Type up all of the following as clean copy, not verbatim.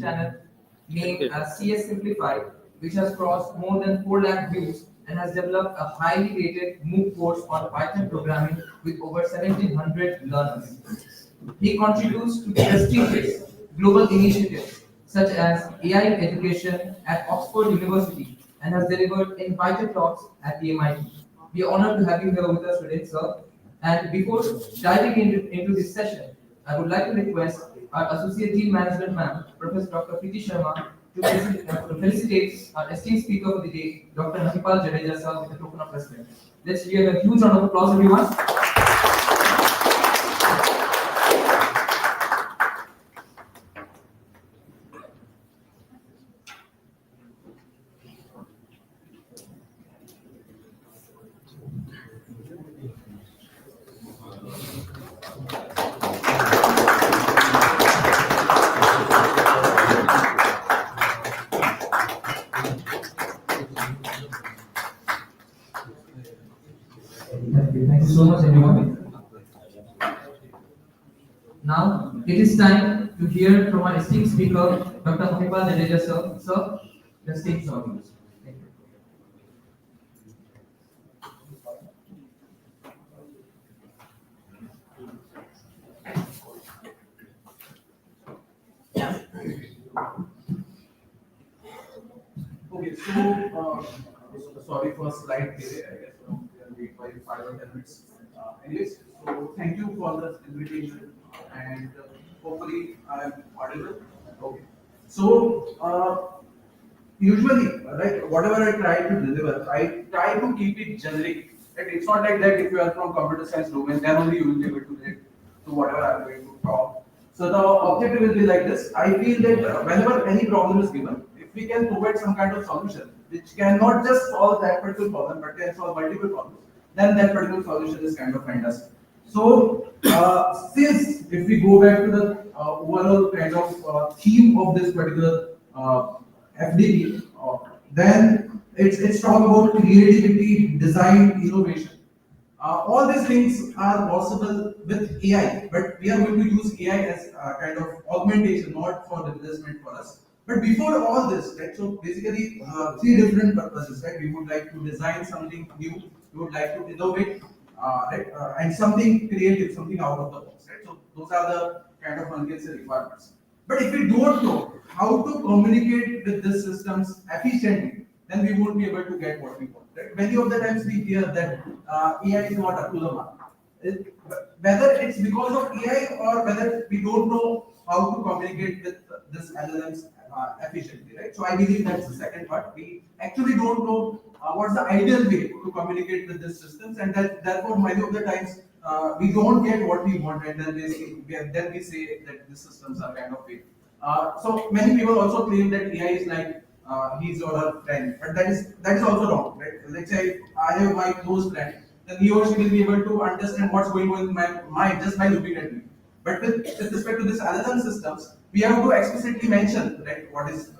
channel named as CS Simplified, which has crossed more than 4 lakh views and has developed a highly rated MOOC course on Python programming with over 1700 learners. He contributes to prestigious global initiatives such as AI education at Oxford University and has delivered invited talks at the MIT. We are honored to have you here with us today, sir. And before diving into this session, I would like to request our Associate Dean Management Ma'am, Professor Dr. Preeti Sharma, to felicitate our esteemed speaker for the day, Dr. Mahipal Jadeja, sir, with a token of respect. Let's give a huge round of applause, everyone. Thank you so much, everyone. Now, it is time to hear from our esteemed speaker, Dr. Mahipal Jadeja, sir. Sir, the stage is all yours. Thank you. Okay, sorry for slight delay. I guess we'll wait by 5 or 10 minutes. Anyways, so thank you for the invitation, and hopefully I am audible. Okay. So usually, right, whatever I try to deliver, I try to keep it generic. Right? It's not like that if you are from computer science domain, then only you will be able to relate to whatever I'm going to talk. So the objective will be like this. I feel that whenever any problem is given, if we can provide some kind of solution which cannot just solve that particular problem but can solve multiple problems, then that particular solution is kind of fantastic. So, since if we go back to the overall kind of theme of this particular FDP, then it's talk about creativity, design, innovation. All these things are possible with AI, but we are going to use AI as a kind of augmentation, not for replacement for us. But before all this, right? So basically, three different purposes, right? We would like to design something new, we would like to innovate, right? And something creative, something out of the box, right? So those are the kind of one can say requirements. But if we don't know how to communicate with these systems efficiently, then we won't be able to get what we want. Right? Many of the times we hear that AI is not up to the mark. Whether it's because of AI or whether we don't know how to communicate with this LLMs efficiently, right? So I believe that's the second part. We actually don't know what's the ideal way to communicate with these systems, and that therefore many of the times we don't get what we want, and then then we say that these systems are kind of fake. So many people also claim that AI is like his or her friend, but that is also wrong, right? Let's say I have my close friend, then he or she will be able to understand what's going on in my mind just by looking at me. But with respect to this LLM systems, we have to explicitly mention, right, what is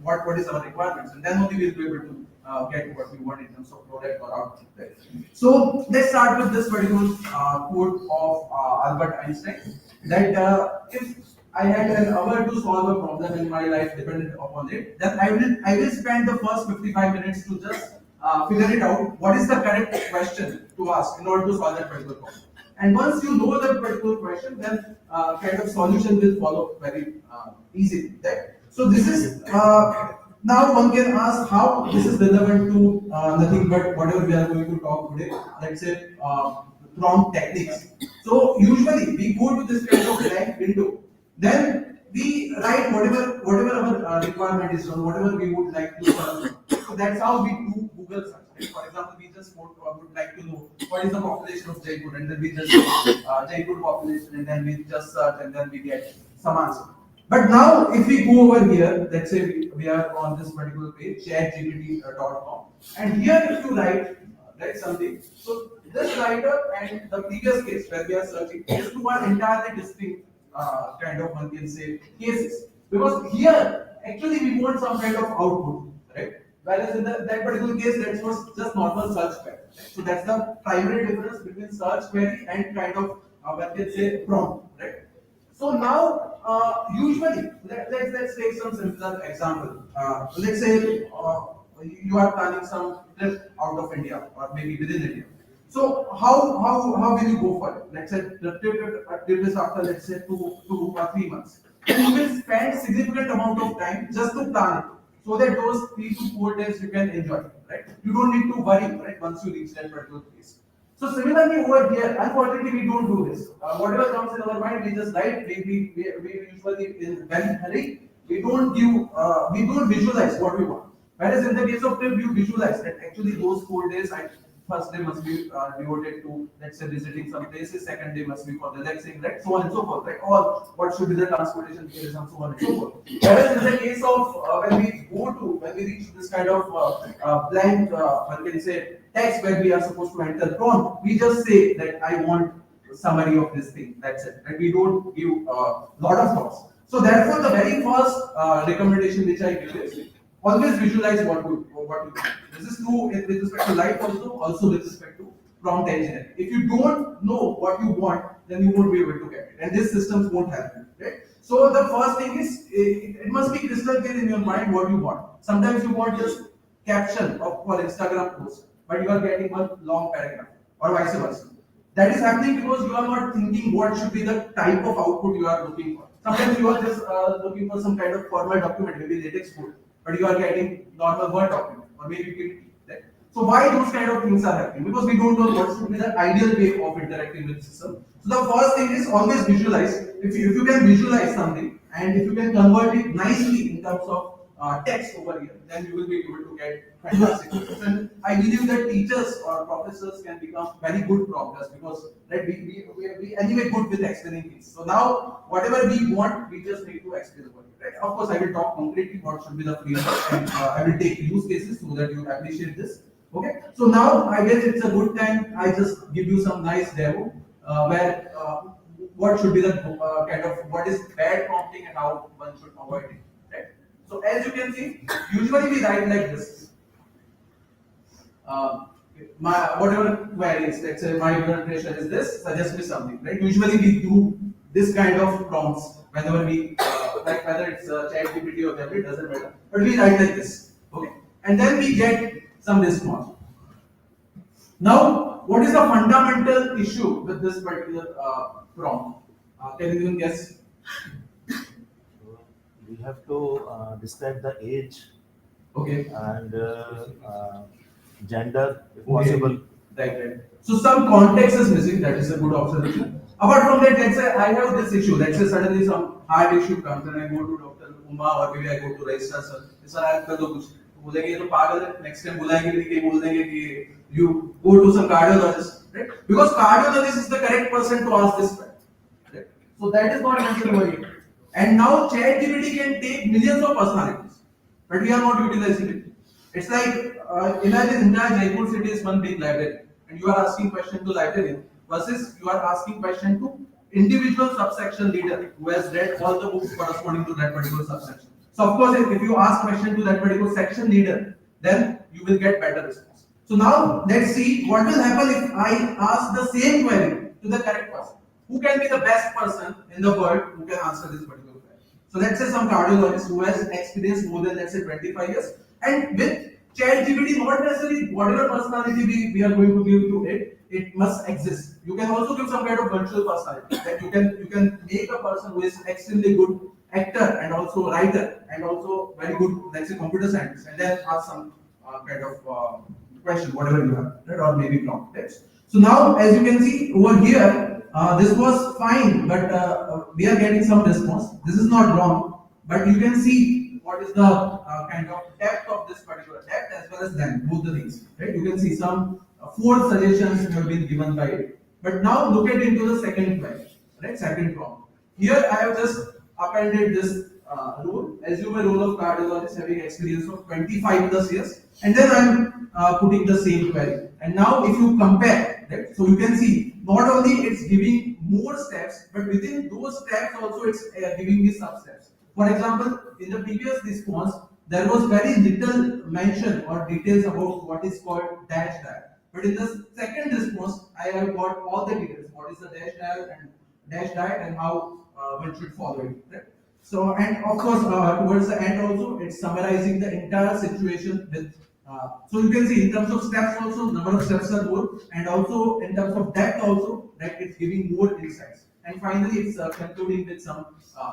our requirements, and then only we will be able to get what we want in terms of product or output. Right? So let's start with this particular quote of Albert Einstein that if I had an hour to solve a problem in my life dependent upon it, then I will spend the first 55 minutes to just figure it out what is the correct question to ask in order to solve that particular problem. And once you know that particular question, then kind of solution will follow very easily. Right? So this is now one can ask how this is relevant to nothing but whatever we are going to talk today. Let's say prompt techniques. So usually we go to this kind of blank window, then we write whatever our requirement is or whatever we would like to search. So that's how we do Google search. Right? For example, we just would like to know what is the population of Jaipur, and then we just Jaipur population, and then we just search, and then we get some answer. But now, if we go over here, let's say we are on this particular page, chatgpt.com, and here if you write something, so this writer and the previous case where we are searching, these two are entirely distinct kind of one can say cases, because here actually we want some kind of output, right? Whereas in that particular case, that was just normal search query. Right? So that's the primary difference between search query and kind of one can say prompt, right? So now, usually, let's take some simpler example. Let's say you are planning some trip out of India or maybe within India. So how will you go for it? Let's say the trip is after, let's say, 2 or 3 months. And you will spend significant amount of time just to plan it, so that those 3 to 4 days you can enjoy, right? You don't need to worry, right? Once you reach that particular place. So similarly over here, unfortunately, we don't do this. Whatever comes in our mind, we just write. We usually in very hurry. We don't visualize what we want. Whereas in the case of trip, you visualize that actually those 4 days, first day must be devoted to, let's say, visiting some places. Second day must be for relaxing, right? So on and so forth, right? Or what should be the transportation fares and so on and so forth. Whereas in the case of when we reach this kind of blank, one can say text where we are supposed to enter prompt, we just say that I want summary of this thing. That's it. And we don't give a lot of thoughts. So therefore, the very first recommendation which I give is always visualize what you do. This is true with respect to life also with respect to prompt engineering. If you don't know what you want, then you won't be able to get it, and these systems won't help you. Right? So the first thing is it must be crystal clear in your mind what you want. Sometimes you want just caption of for Instagram post, but you are getting one long paragraph, or vice versa. That is happening because you are not thinking what should be the type of output you are looking for. Sometimes you are just looking for some kind of formal document, maybe latex code, but you are getting normal Word document or maybe PPT. Right? So why those kind of things are happening? Because we don't know what should be the ideal way of interacting with the system. So the first thing is always visualize. If you can visualize something and if you can convert it nicely in terms of text over here, then you will be able to get fantastic results. And I believe that teachers or professors can become very good prompters because right, we anyway good with explaining things. So now whatever we want, we just need to explain over it. Right? Of course, I will talk concretely what should be the framework and I will take use cases so that you appreciate this. Okay. So now I guess it's a good time. I just give you some nice demo where what should be the kind of what is bad prompting and how one should avoid it. Right? So as you can see, usually we write like this. My whatever queries, let's say my blood pressure is this, suggest me something, right? Usually we do this kind of prompts whenever we like whether it's chat GPT or whatever, it doesn't matter. But we write like this, okay? And then we get some response. Now, what is the fundamental issue with this particular prompt? Can you even guess? We have to describe the age Okay. and gender, if Okay. possible. Right. So some context is missing. That is a good observation. Apart from that, let's say I have this issue. Let's say suddenly some heart issue comes and I go to Dr. Uma or maybe I go to registrar sir. Sir, I कर दो कुछ. तो बोलेंगे ये तो पागल है. Next time बुलाएंगे नहीं कि बोल देंगे कि you go to some cardiologist, right? Because cardiologist is the correct person to ask this question. Right? So that is not mentioned over here. And now ChatGPT can take millions of personalities, but we are not utilizing it. It's like imagine entire Jaipur city is one big library, and you are asking question to librarian versus you are asking question to individual subsection leader who has read all the books corresponding to that particular subsection. So of course, if you ask question to that particular section leader, then you will get better response. So now let's see what will happen if I ask the same query to the correct person. Who can be the best person in the world who can answer this particular query? So let's say some cardiologist who has experience more than let's say 25 years, and with ChatGPT, not necessarily whatever personality we are going to give to it, it must exist. You can also give some kind of virtual personality. That you can make a person who is extremely good actor and also writer and also very good, let's say, computer scientist, and then ask some kind of question, whatever you have, right? Or maybe prompt text. So now, as you can see over here, this was fine, but we are getting some response. This is not wrong, but you can see what is the kind of depth of this particular depth as well as length, both the things, right? You can see some 4 suggestions have been given by it. But now look at into the second query, right? Second prompt. Here I have just appended this rule. Assume a role of cardiologist having experience of 25 plus years, and then I'm putting the same query. And now if you compare, right? So you can see not only it's giving more steps, but within those steps also it's giving me sub steps. For example, in the previous response, there was very little mention or details about what is called dash dial. But in the second response, I have got all the details. What is the dash dial and dash diet and how one should follow it. Right? So, and of course, towards the end also, it's summarizing the entire situation with. So you can see in terms of steps also, number of steps are more, and also in terms of depth also, right? It's giving more insights. And finally, it's concluding with some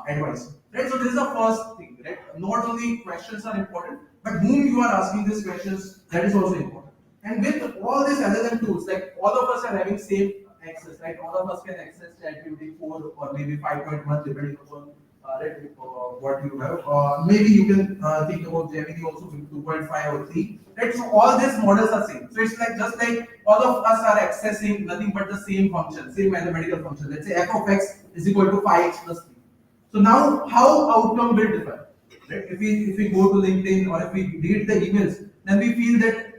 advice. Right. So this is the first thing. Right. Not only questions are important, but whom you are asking these questions, that is also important. And with all these LLM tools, like all of us are having same access, right? All of us can access ChatGPT 4 or maybe 5.1 depending upon what you have. Maybe you can think about Gemini also with 2.5 or 3. Right? So all these models are same. So it's like just like all of us are accessing nothing but the same function, same mathematical function. Let's say f of x is equal to 5x plus 3. So now how outcome will differ? Right? If we go to LinkedIn or if we read the emails, then we feel that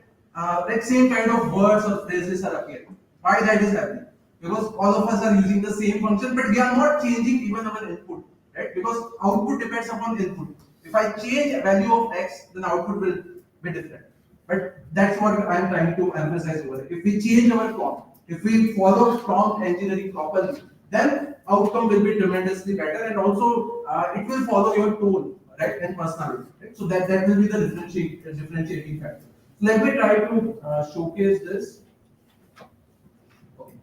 like same kind of words or phrases are appearing. Why that is happening? Because all of us are using the same function, but we are not changing even our input, right? Because output depends upon input. If I change a value of x, then output will be different. But that's what I am trying to emphasize over. If we change our prompt, if we follow prompt engineering properly, then outcome will be tremendously better, and also it will follow your tone, right, and personality. Right? So that will be the differentiating factor. Let me try to showcase this. Okay.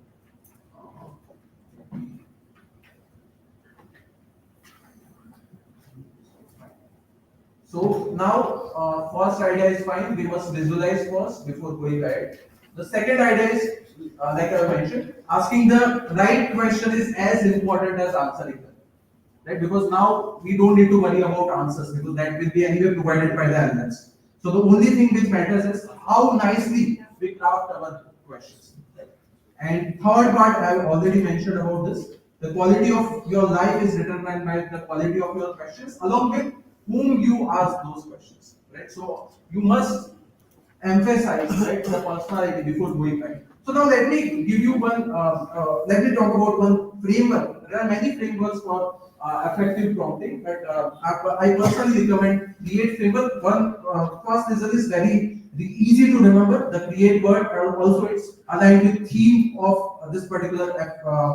So now, first idea is fine. We must visualize first before going ahead. The second idea is, like I mentioned, asking the right question is as important as answering them, right? Because now we don't need to worry about answers because that will be anyway provided by the LLMs. So the only thing which matters is how nicely we craft our questions. And third part, I have already mentioned about this. The quality of your life is determined by the quality of your questions, along with whom you ask those questions. Right. So you must emphasize right the personality before going ahead. So now let me give you one. Let me talk about one framework. There are many frameworks for effective prompting, but I personally recommend Create framework. One first reason is very easy to remember. The Create word also it's aligned with theme of this particular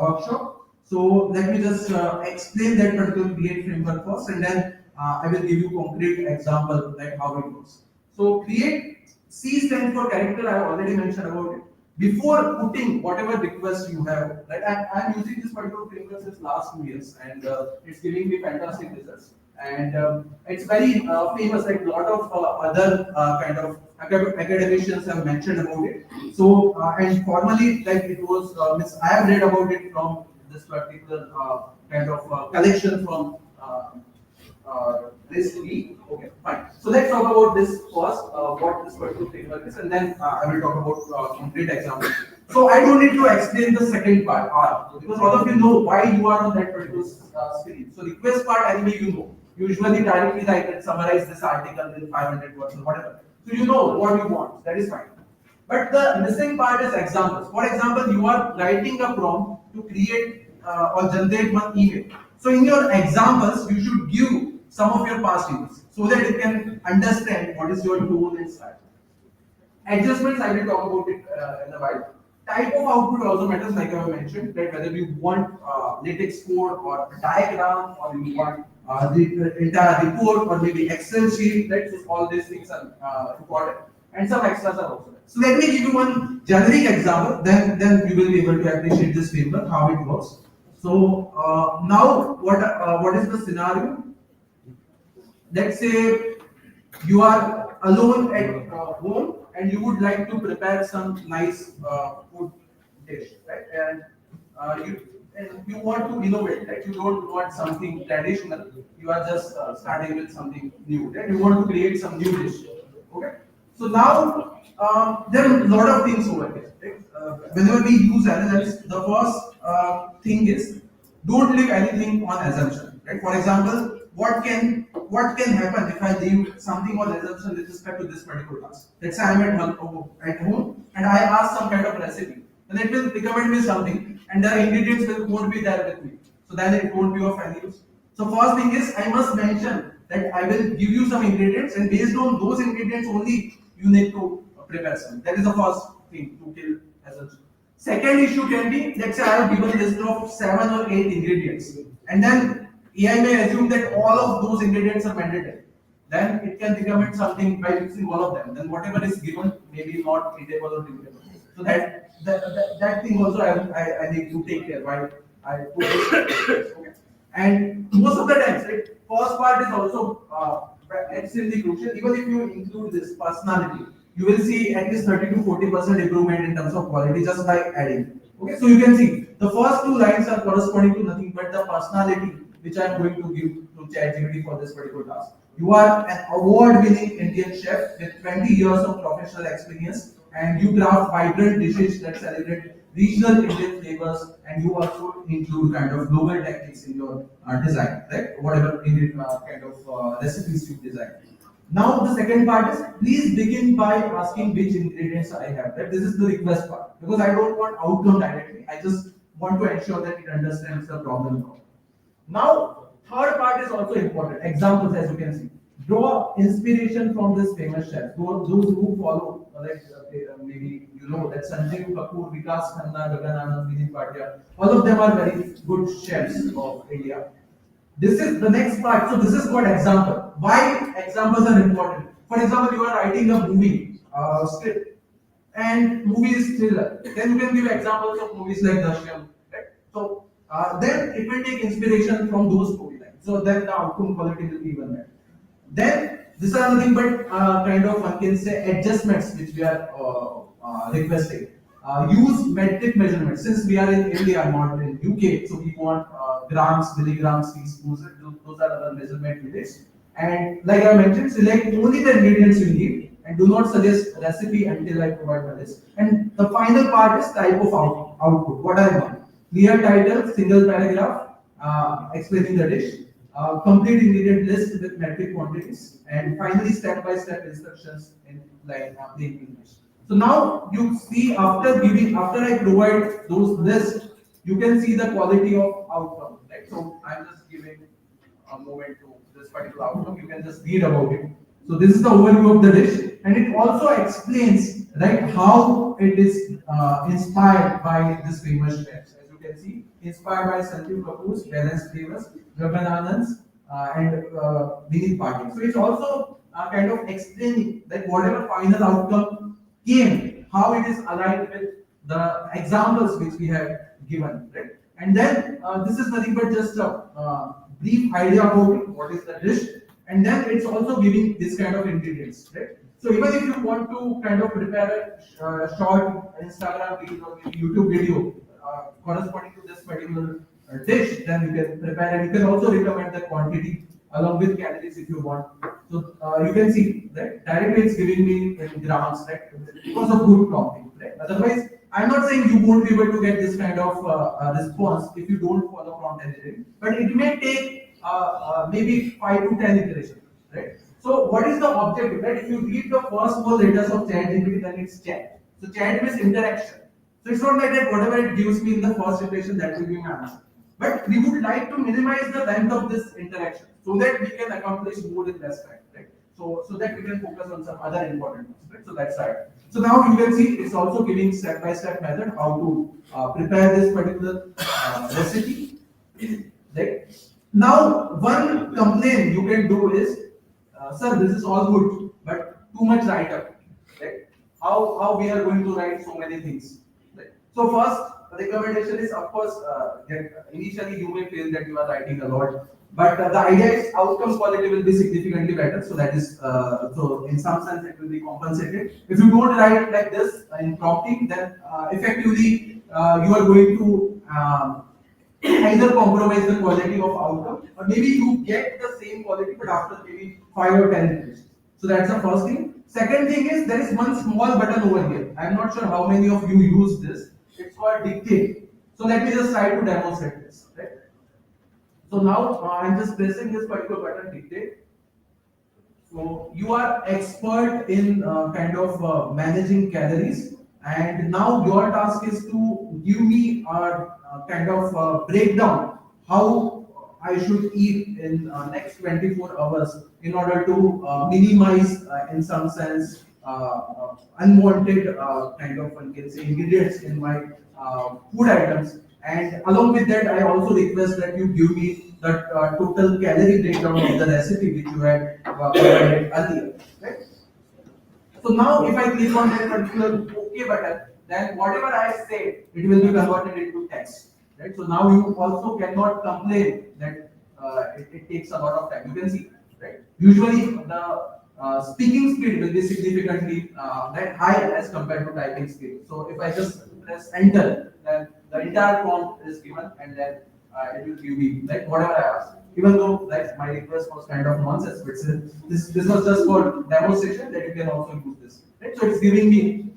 workshop. So let me just explain that particular Create framework first, and then I will give you concrete example like how it works. So Create C stands for character. I have already mentioned about it. Before putting whatever request you have, right? I'm using this particular framework since last 2 years, and it's giving me fantastic results. And it's very famous. Like a lot of other kind of academicians have mentioned about it. So and formally, like it was, I have read about it from this particular kind of collection from. This week. Okay, fine. So let's talk about this first, what this particular framework is, and then I will talk about concrete examples. So I don't need to explain the second part, R, because all of you know why you are on that particular screen. So request part, anyway, you know. Usually directly I can summarize this article in 500 words or whatever. So you know what you want. That is fine. But the missing part is examples. For example, you are writing a prompt to create or generate one email. So in your examples, you should give some of your past emails so that it can understand what is your tone and style. Adjustments, I will talk about it in a while. Type of output also matters, like I mentioned, that whether you want latex code or a diagram, or you want the entire report or maybe Excel sheet, right? So all these things are important, and some extras are also there. So let me give you one generic example, then you will be able to appreciate this framework, how it works. So now what is the scenario? Let's say you are alone at home and you would like to prepare some nice food dish, right? And you want to innovate, right? You don't want something traditional. You are just starting with something new, right? You want to create some new dish, okay? So now there are a lot of things over here. Right? Whenever we use LLMs, the first thing is don't leave anything on assumption, right? For example, what can happen if I leave something on assumption with respect to this particular task? Let's say I'm at home and I ask some kind of recipe, and it will recommend me something, and the ingredients won't be there with me. So then it won't be of any use. So first thing is I must mention that I will give you some ingredients, and based on those ingredients only you need to prepare some. That is the first thing to kill assumption. Second issue can be, let's say I have given a list of 7 or 8 ingredients, and then AI may assume that all of those ingredients are mandatory. Then it can recommend something by mixing all of them. Then whatever is given may be not eatable or drinkable. So that thing also I need to take care while I put this. Okay. And most of the times, right, first part is also extremely crucial. Even if you include this personality, you will see at least 30 to 40% improvement in terms of quality just by adding. Okay, so you can see the first two lines are corresponding to nothing but the personality which I am going to give to ChatGPT for this particular task. You are an award-winning Indian chef with 20 years of professional experience, and you craft vibrant dishes that celebrate regional Indian flavors, and you also include kind of global techniques in your design, right? Whatever Indian kind of recipes you design. Now the second part is, please begin by asking which ingredients I have. Right? This is the request part because I don't want outcome directly. I just want to ensure that it understands the problem. Now, third part is also important. Examples, as you can see. Draw inspiration from this famous chef. Those who follow, like maybe you know that Sanjay Kapoor, Vikas Khanna, Gagan Anand, Vinit Bhatia, all of them are very good chefs of India. This is the next part. So this is called example. Why examples are important? For example, you are writing a movie script, and movie is thriller. Then you can give examples of movies like Dashyam. Right? So then it will take inspiration from those storylines. So then the outcome quality will be even better. Then these are nothing but kind of one can say adjustments which we are requesting. Use metric measurements. Since we are in India, not in UK, so we want grams, milligrams, teaspoons. Those are our measurement units. And like I mentioned, select only the ingredients you need and do not suggest recipe until I provide the list. And the final part is type of output. What I want: clear title, single paragraph, explaining the dish, complete ingredient list with metric quantities, and finally step-by-step instructions in like plain English. So now you see after I provide those lists, you can see the quality of outcome. Right? So I'm just giving a moment to this particular outcome. You can just read about it. So this is the overview of the dish, and it also explains right how it is inspired by this famous chefs. As you can see, inspired by Sanjeev Kapoor's balanced flavors, Gagan Anand's, and Vinit Patil. So it's also kind of explaining that whatever final outcome came, how it is aligned with the examples which we have given, right? And then this is nothing but just a brief idea about it, what is the dish, and then it's also giving this kind of ingredients, right? So even if you want to kind of prepare a short Instagram video or maybe YouTube video corresponding to this particular dish, then you can prepare and you can also recommend the quantity along with calories if you want. So you can see that directly it's giving me in grams, right? Because of good prompting, right? Otherwise, I'm not saying you won't be able to get this kind of response if you don't follow prompt engineering, but it may take maybe 5 to 10 iterations, right? So what is the objective, right? If you read the first 4 letters of ChatGPT, then it's chat. So chat means interaction. So it's not like that whatever it gives me in the first iteration that will be my answer. But we would like to minimize the length of this interaction so that we can accomplish more in less time, right? So that we can focus on some other important ones, right? So that's right. So now you can see it's also giving step-by-step method how to prepare this particular recipe, right? Now one complaint you can do is, sir, this is all good, but too much write-up, right? How we are going to write so many things, right? So first recommendation is, of course, initially you may feel that you are writing a lot, but the idea is outcome quality will be significantly better. So that is so in some sense it will be compensated. If you don't write like this in prompting, then effectively you are going to either compromise the quality of outcome, or maybe you get the same quality but after maybe 5 or 10 iterations. So that's the first thing. Second thing is there is one small button over here. I'm not sure how many of you use this. It's called dictate. So let me just try to demonstrate this. Right? So now I'm just pressing this particular button, dictate. So you are expert in kind of managing calories, and now your task is to give me a kind of breakdown how I should eat in next 24 hours in order to minimize, in some sense, unwanted kind of, one can say, ingredients in my food items. And along with that, I also request that you give me the total calorie breakdown of the recipe which you had provided earlier. Right? So now if I click on that particular OK button, then whatever I say, it will be converted into text. Right? So now you also cannot complain that it takes a lot of time. You can see, right? Usually the speaking speed will be significantly that high as compared to typing speed. So if I just press enter, then the entire prompt is given, and then it will give me like whatever I ask. Even though like my request was kind of nonsense, but still, this was just for demonstration that you can also use this. Right? So it's giving me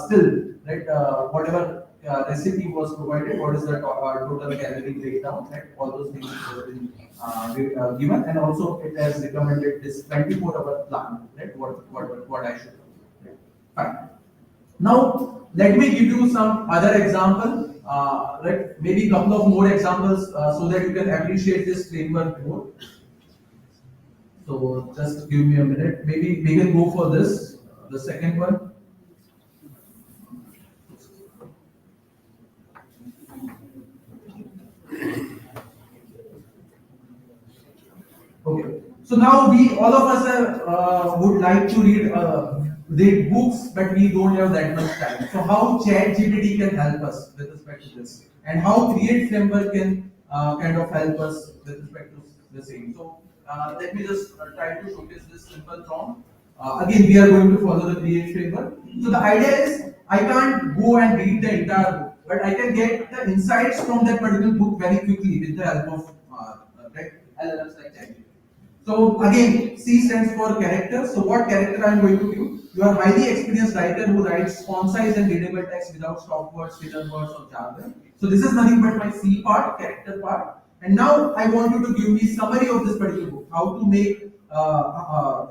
still right whatever recipe was provided, what is the total calorie breakdown, right? All those things have been given, and also it has recommended this 24-hour plan, right? What I should do. Right? Fine. Now, let me give you some other example, like maybe couple of more examples so that you can appreciate this framework more. So just give me a minute. Maybe we can go for this, the second one. Okay. So now we all of us would like to read books, but we don't have that much time. So how ChatGPT can help us with respect to this, and how Create Framework can kind of help us with respect to the same. So let me just try to showcase this simple prompt. Again, we are going to follow the Create Framework. So the idea is I can't go and read the entire book, but I can get the insights from that particular book very quickly with the help of like LLMs like ChatGPT. So again, C stands for character. So what character I am going to give? You are highly experienced writer who writes concise and readable text without stop words, filler words, or jargon. So this is nothing but my C part, character part. And now I want you to give me summary of this particular book. How to make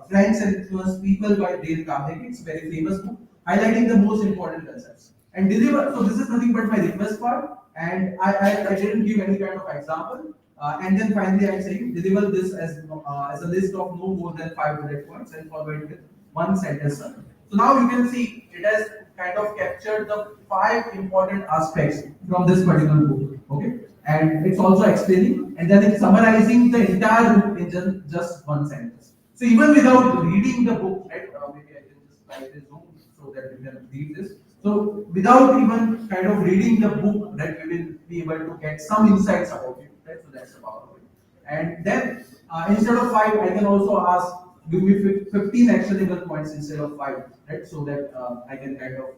friends and influence people by Dale Carnegie. It's a very famous book, highlighting the most important concepts. And deliver. So this is nothing but my request part, and I didn't give any kind of example. And then finally, I'm saying deliver this as a list of no more than 5 bullet points and follow it with one sentence summary. So now you can see it has kind of captured the 5 important aspects from this particular book. Okay, and it's also explaining, and then it's summarizing the entire book in just one sentence. So even without reading the book, right? Maybe I can just write this zoom so that you can read this. So without even kind of reading the book, that you will be able to get some insights about it. Right? So that's the power of it. And then instead of 5, I can also ask, give me 15 actionable points instead of 5, right? So that I can kind of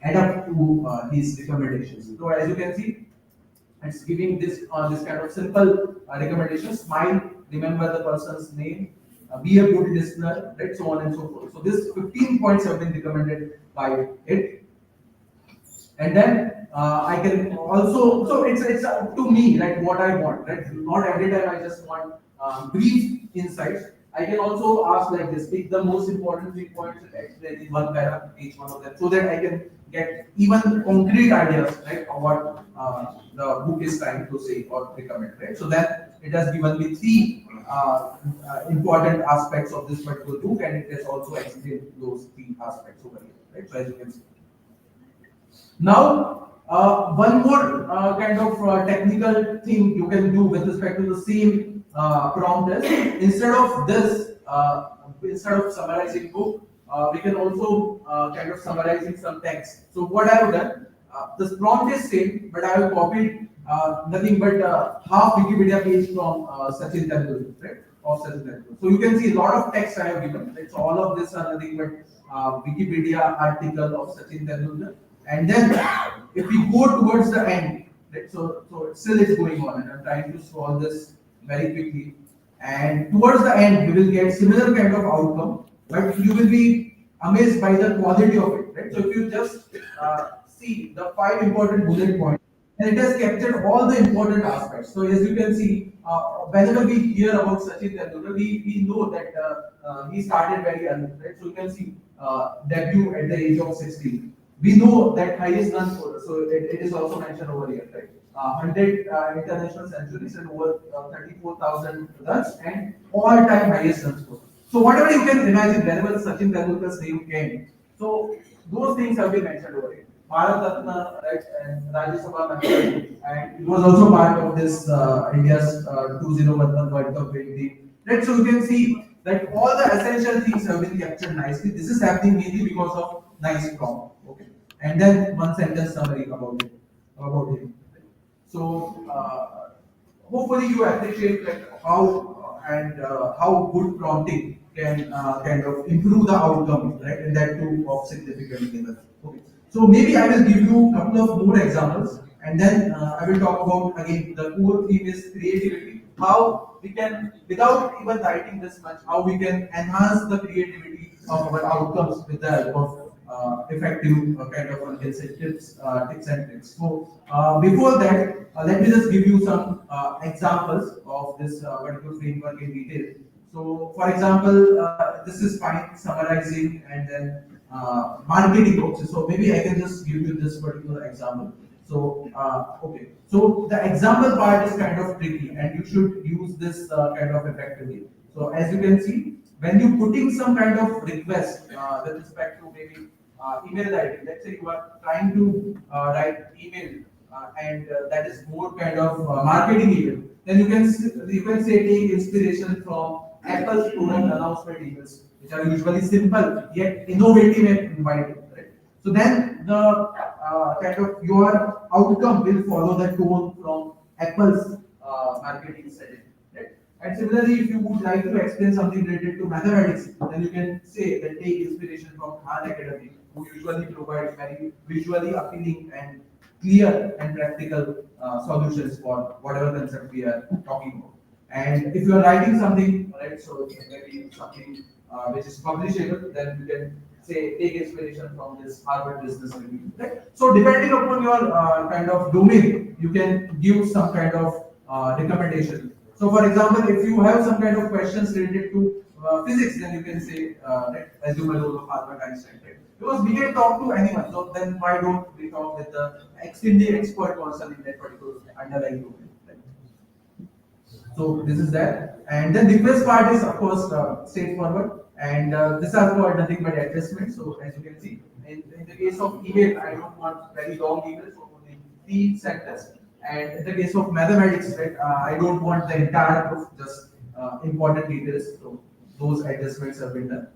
add up to his recommendations. So as you can see, it's giving this kind of simple recommendations. Smile, remember the person's name, be a good listener, right? So on and so forth. So this 15 points have been recommended by it. And then I can also, so it's up to me, like what I want, right? Not every time I just want brief insights. I can also ask like this, pick the most important 3 points and explain in one paragraph each one of them, so that I can get even concrete ideas, right, of what the book is trying to say or recommend, right? So that it has given me 3 important aspects of this particular book, and it has also explained those 3 aspects over here, right? So as you can see. Now, one more kind of technical thing you can do with respect to the same prompt is, instead of summarizing book, we can also kind of summarizing some text. So what I have done, this prompt is same, but I have copied nothing but half Wikipedia page from Sachin Tendulkar, right? Of Sachin Tendulkar. So you can see a lot of text I have given. Right? So all of this are nothing but Wikipedia article of Sachin Tendulkar. And then if we go towards the end, right, so still it's going on, and I'm trying to solve this very quickly. And towards the end, we will get similar kind of outcome, but you will be amazed by the quality of it, right? So if you just see the 5 important bullet points, and it has captured all the important aspects. So as you can see, whenever we hear about Sachin Tendulkar, we know that he started very early, right? So you can see debut at the age of 16. We know that highest run scorer, so it is also mentioned over here, right? 100 international centuries and over 34,000 runs, and all-time highest run scorer. So whatever you can imagine, whenever Sachin Tendulkar's name came, so those things have been mentioned over here. Bharat Ratna, right, and Rajya Sabha member, and it was also part of this India's 2011 World Cup winning. Right, so you can see that all the essential things have been captured nicely. This is happening mainly because of nice prompt. Okay, and then one sentence summary about him. So hopefully you appreciate like how good prompting can kind of improve the outcome, right? And that too of significant level. Okay. So maybe I will give you a couple of more examples, and then I will talk about again the core theme is creativity. How we can, without even writing this much, how we can enhance the creativity of our outcomes with the help of effective kind of tips and tricks. So before that, let me just give you some examples of this particular framework in detail. So, for example, this is fine summarizing and then marketing books. So maybe I can just give you this particular example. So, okay. So the example part is kind of tricky, and you should use this kind of effectively. So as you can see, when you putting some kind of request with respect to maybe email writing, let's say you are trying to write email and that is more kind of marketing email, then you can say take inspiration from Apple's product announcement emails, which are usually simple yet innovative and inviting. Right? So then the kind of your outcome will follow the tone from Apple's marketing setting. Right? And similarly, if you would like to explain something related to mathematics, then you can say that take inspiration from Khan Academy, who usually provide very visually appealing and clear and practical solutions for whatever concept we are talking about. And if you are writing something, right, so maybe something which is publishable, then you can say take inspiration from this Harvard Business Review. Right? So depending upon your kind of domain, you can give some kind of recommendation. So for example, if you have some kind of questions related to physics, then you can say right, assume a role of Albert Einstein. Right? Because we can talk to anyone, so then why don't we talk with the extremely expert person in that particular underlying domain? Right? So this is that, and then the request part is of course straightforward, and these are for nothing but adjustments. So as you can see, in the case of email, I don't want very long emails, so only 3 sentences. And in the case of mathematics, right, I don't want the entire proof, just important details. So those adjustments have been done.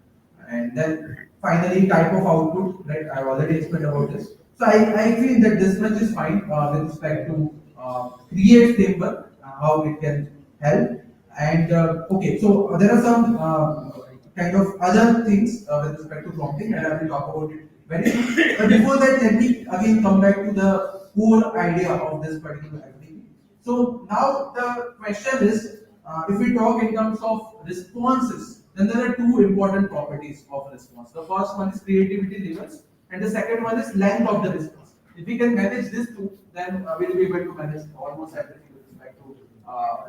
And then finally, type of output, right? I've already explained about this. So I feel that this much is fine with respect to create framework, how it can help. And okay, so there are some kind of other things with respect to prompting, and I will talk about it very soon. But before that, let me again come back to the core idea of this particular activity. So now the question is, if we talk in terms of responses, then there are two important properties of response. The first one is creativity levels, and the second one is length of the response. If we can manage these two, then we'll be able to manage almost everything with respect to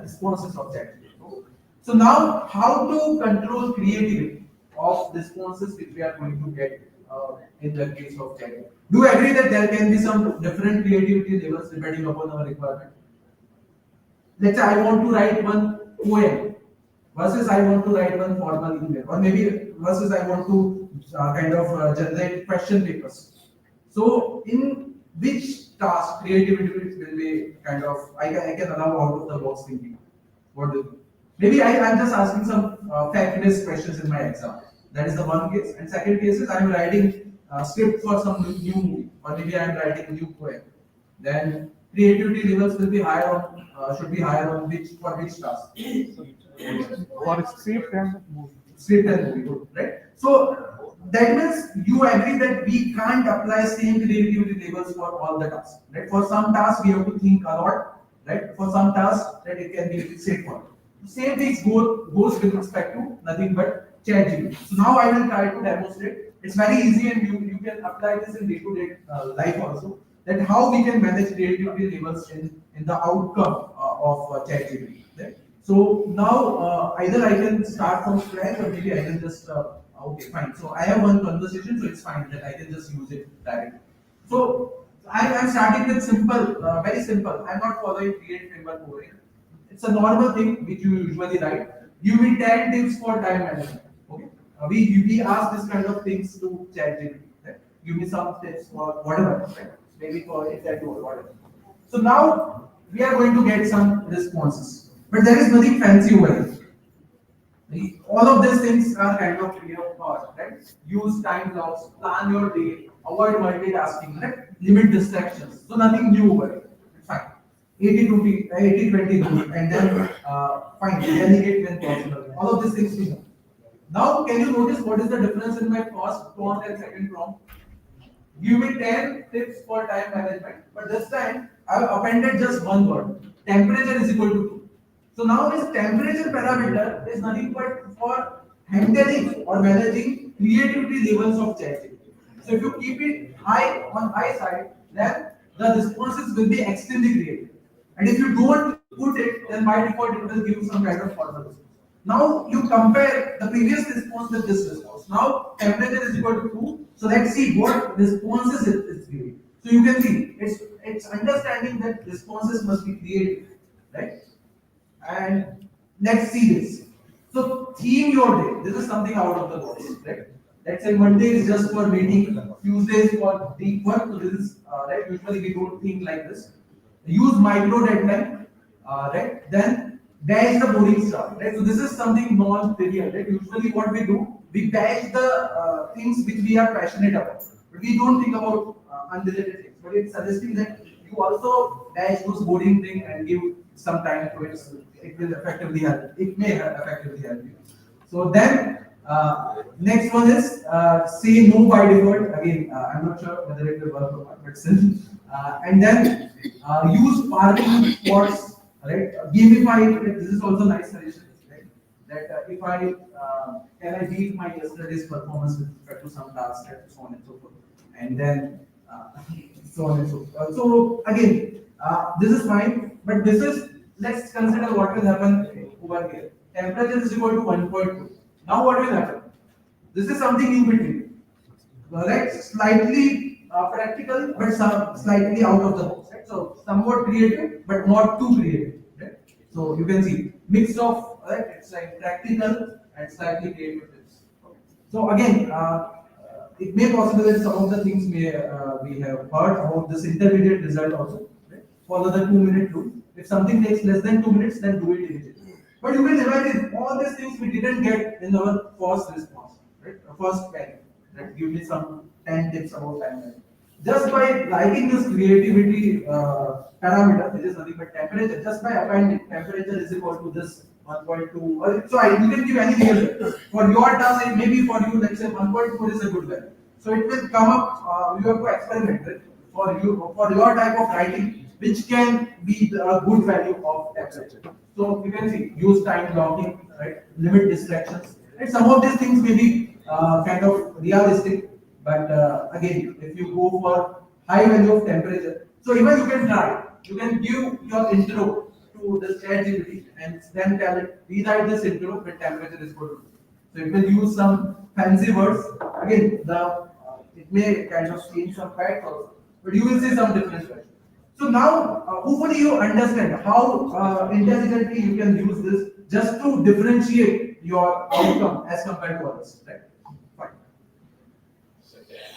responses of ChatGPT. So now, how to control creativity of responses which we are going to get in the case of ChatGPT? Do you agree that there can be some different creativity levels depending upon our requirement? Let's say I want to write one poem versus I want to write one formal email, or maybe versus I want to kind of generate question papers. So, in which task creativity will be kind of I can allow out of the box thinking? What do you think? Maybe I'm just asking some fact-based questions in my exam. That is the one case. And second case is I'm writing script for some new movie, or maybe I'm writing a new poem. Then creativity levels will be higher on should be higher on which for which task? For script and movie. Script and movie, good, right? So that means you agree that we can't apply same creativity levels for all the tasks, right? For some tasks we have to think a lot, right? For some tasks that it can be straightforward. Same things goes with respect to nothing but ChatGPT. So now I will try to demonstrate. It's very easy, and you can apply this in day-to-day life also. That how we can manage creativity levels in the outcome of ChatGPT. Right? So now either I can start from scratch, or maybe I can just okay, fine. So I have one conversation, so it's fine that I can just use it directly. So I'm starting with simple, very simple. I'm not following create framework over here. It's a normal thing which you usually write. Give me 10 tips for time management. we ask this kind of things to ChatGPT. Right? Give me some tips or whatever. Right? Maybe for exactly or whatever. So now we are going to get some responses, but there is nothing fancy over here. All of these things are kind of thought, right? Use time blocks, plan your day, avoid multitasking, right? Limit distractions. So nothing new over here. Fine. 80-20 rule, and then fine, delegate when possible. All of these things we know. Now, can you notice what is the difference in my first prompt and second prompt? Give me 10 tips for time management, but this time I have appended just one word. Temperature is equal to 2. So now this temperature parameter is nothing but for handling or managing creativity levels of ChatGPT. So if you keep it high on high side, then the responses will be extremely creative. And if you don't put it, then by default it will give you some kind of formal response. Now you compare the previous response with this response. Now temperature is equal to 2. So let's see what responses it is giving. So you can see it's understanding that responses must be creative, right? And let's see this. So theme your day. This is something out of the box, right? Let's say Monday is just for meeting, Tuesday is for deep work. So this is right. Usually we don't think like this. Use micro deadline, right? Then batch the boring stuff, right? So this is something non-trivial, right? Usually what we do, we batch the things which we are passionate about, but we don't think about unrelated things. But it's suggesting that you also batch those boring things and give some time to it. It will effectively help. It may effectively help you. So then next one is say no by default. Again, I'm not sure whether it will work or not, but still. And then use parking spots, right? Gamify it. This is also nice suggestion, right? That if I can I beat my yesterday's performance with respect to some task, and so on and so forth, and then so on and so forth. So again, this is fine, but this is let's consider what will happen over here. Temperature is equal to 1.2. Now what will happen? This is something in between. Right? Slightly practical, but some slightly out of the box. Right? So somewhat creative, but not too creative. Right? So you can see mix of right. It's like practical and slightly creative tips. So again, it may possible that some of the things may we have heard about this intermediate result also. Right? Follow the 2-minute rule. If something takes less than 2 minutes, then do it immediately. But you can imagine all these things we didn't get in our first response, right? First pen, right? Give me some 10 tips about time management. Just by liking this creativity parameter, which is nothing but temperature, just by appending temperature is equal to this 1.2. You can give any value. For your task, it maybe for you, let's say 1.4 is a good value. So it will come up, you have to experiment with for your type of writing, which can be a good value of temperature. So you can see, use time blocking, right? Limit distractions. And some of these things may be kind of realistic, but again, if you go for high value of temperature, so even you can try. You can give your intro to the ChatGPT and then tell it rewrite this intro with temperature is good. So it will use some fancy words. Again, it may kind of change some facts also, but you will see some difference. So now, hopefully you understand how intelligently you can use this just to differentiate your outcome as compared to others, right? Fine.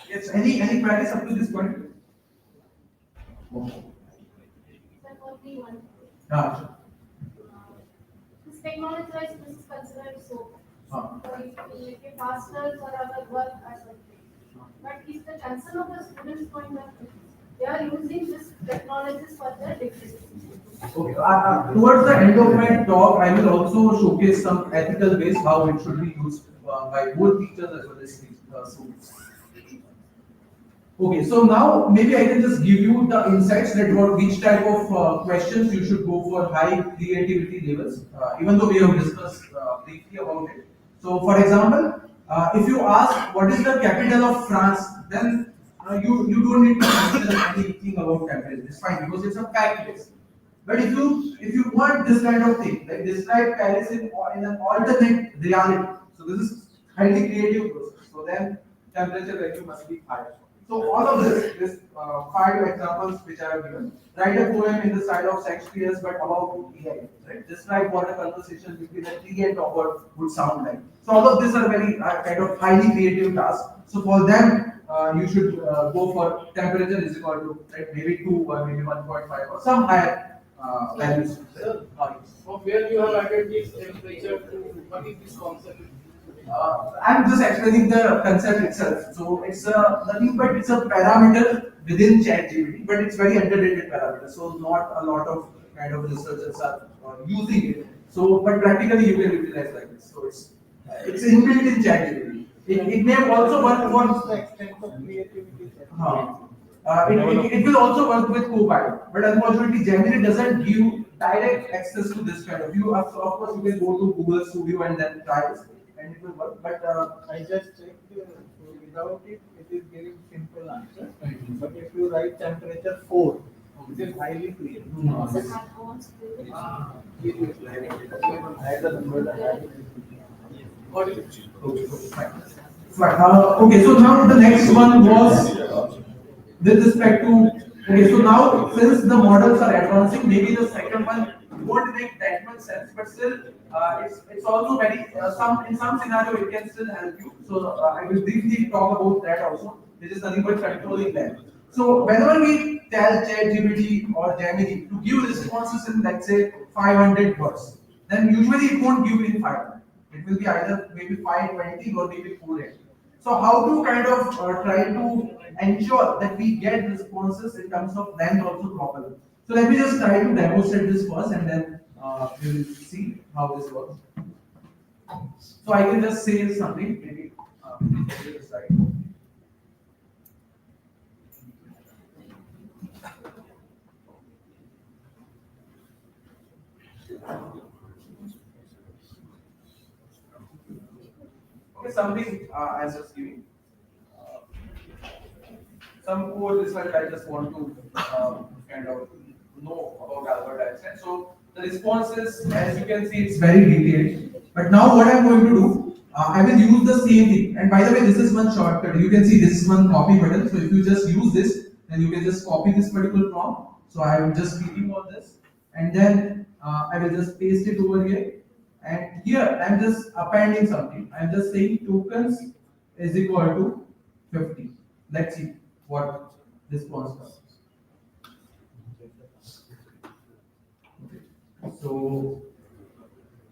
Yes. Any queries up to this point? Only one. Ah, This technology wise, this is considered so. ah. So it will make it faster for our work as well. But if the concern of the students' point of view, they are using this technologies for their degree. Okay. Towards the end of my talk, I will also showcase some ethical ways how it should be used by both teachers as well as students. Okay, so now maybe I can just give you the insights that which type of questions you should go for high creativity levels, even though we have discussed briefly about it. So, for example, if you ask what is the capital of France, then you don't need to consider anything about temperature. It's fine because it's a fact list. But if you want this kind of thing, like describe Paris in an alternate reality, so this is highly creative process. So then temperature value must be higher. So all of this five examples which I have given. Write a poem in the style of Shakespeare's, but about AI. Right? Describe what a conversation between a tree and dog would sound like. So all of these are very kind of highly creative tasks. So for them, you should go for temperature is equal to right, maybe 2 or maybe 1.5 or some higher values. Sir, from where you have added this temperature to what is this concept? I'm just explaining the concept itself. So it's nothing but it's a parameter within ChatGPT, but it's very underrated parameter. So not a lot of kind of researchers are using it. So, but practically you can utilize like this. So it's inbuilt in ChatGPT. It may also work for The extent of creativity. it will also work with Copilot, but unfortunately, Gemini doesn't give direct access to this kind of. Of course, you can go to Google Studio and then try this, and it will work. But I just checked, without it, it is giving simple answer. But if you write temperature 4, it is highly creative. It's an advanced tool. It is like, add the number and add it. What is it? Fine. Okay, so now the next one was with respect to. Okay, so now since the models are advancing, maybe the second one won't make that much sense, but still, it's also very some in some scenario it can still help you. So I will briefly talk about that also, which is nothing but controlling them. So whenever we tell ChatGPT or Gemini to give responses in let's say 500 words, then usually it won't give in 500. It will be either maybe 520 or maybe 480. So how to kind of try to ensure that we get responses in terms of length also properly. So let me just try to demonstrate this first and then we will see how this works. So I can just say something, maybe this side. Okay, something I'm just giving. Some core result I just want to kind of know about Albert Einstein. So the responses, as you can see, it's very detailed. But now what I'm going to do, I will use the same thing. And by the way, this is one shortcut. You can see this is one copy button. So if you just use this, then you can just copy this particular prompt. So I am just clicking on this, and then I will just paste it over here. And here I'm just appending something. I'm just saying tokens is equal to 50. Let's see what response comes. So,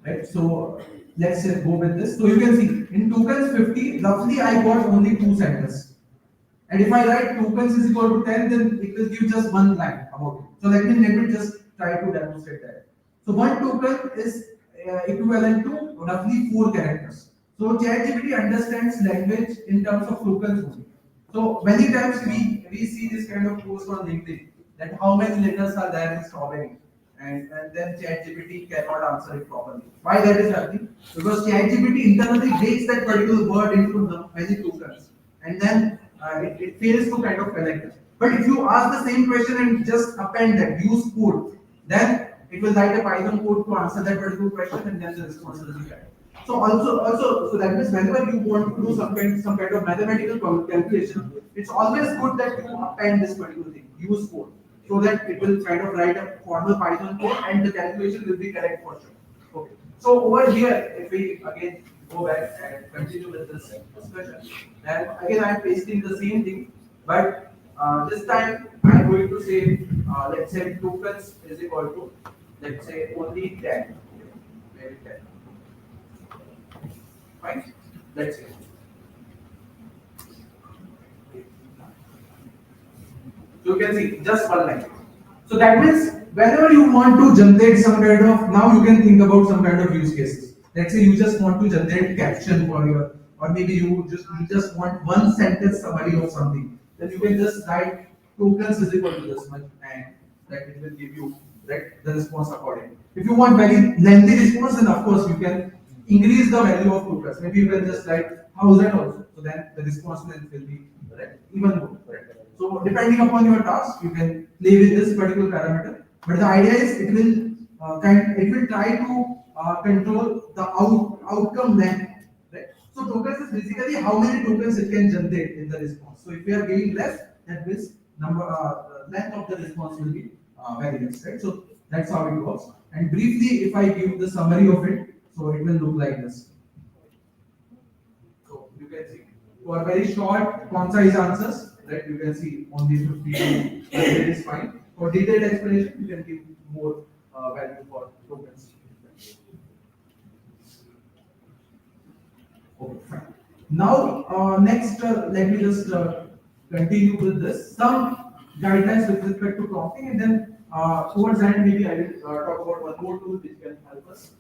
right, so let's go with this. So you can see in tokens 50, roughly I got only 2 sentences. And if I write tokens is equal to 10, then it will give just one line about it. So let me just try to demonstrate that. So one token is equivalent to roughly 4 characters. So ChatGPT understands language in terms of tokens only. So many times we see this kind of post on LinkedIn that how many letters are there in strawberry, and then ChatGPT cannot answer it properly. Why that is happening? Because ChatGPT internally breaks that particular word into the many tokens, and then it fails to kind of connect it. But if you ask the same question and just append that, use code, then it will write a Python code to answer that particular question, and then the response will be correct. So so that means whenever you want to do some kind of mathematical calculation, it's always good that you append this particular thing, use code, so that it will kind of write a formal Python code and the calculation will be correct for sure. Okay. So over here, if we again go back and continue with this discussion, then again I'm pasting the same thing, but this time I'm going to say let's say tokens is equal to let's say only 10, maybe 10. Fine. Let's see. So you can see just one line. So that means whenever you want to generate some kind of, now you can think about some kind of use cases. Let's say you just want to generate caption for your, or maybe you just want one sentence summary of something. Then you can just write tokens is equal to this much, and that it will give you the response accordingly. If you want very lengthy response, then of course you can increase the value of tokens. Maybe you can just write 1000 also. So then the response length will be even more. So depending upon your task, you can play with this particular parameter. But the idea is it will try to control the outcome length. Right? So tokens is basically how many tokens it can generate in the response. So if we are giving less, that means length of the response will be very less, right? So that's how it works. And briefly, if I give the summary of it, so it will look like this. So you can see for very short, concise answers, right? You can see only 50 to 100 is fine. For detailed explanation, you can give more value for tokens. Okay, fine. Now, next, let me just continue with this. Some guidelines with respect to prompting, and then towards the end, maybe I will talk about one more tool which can help us.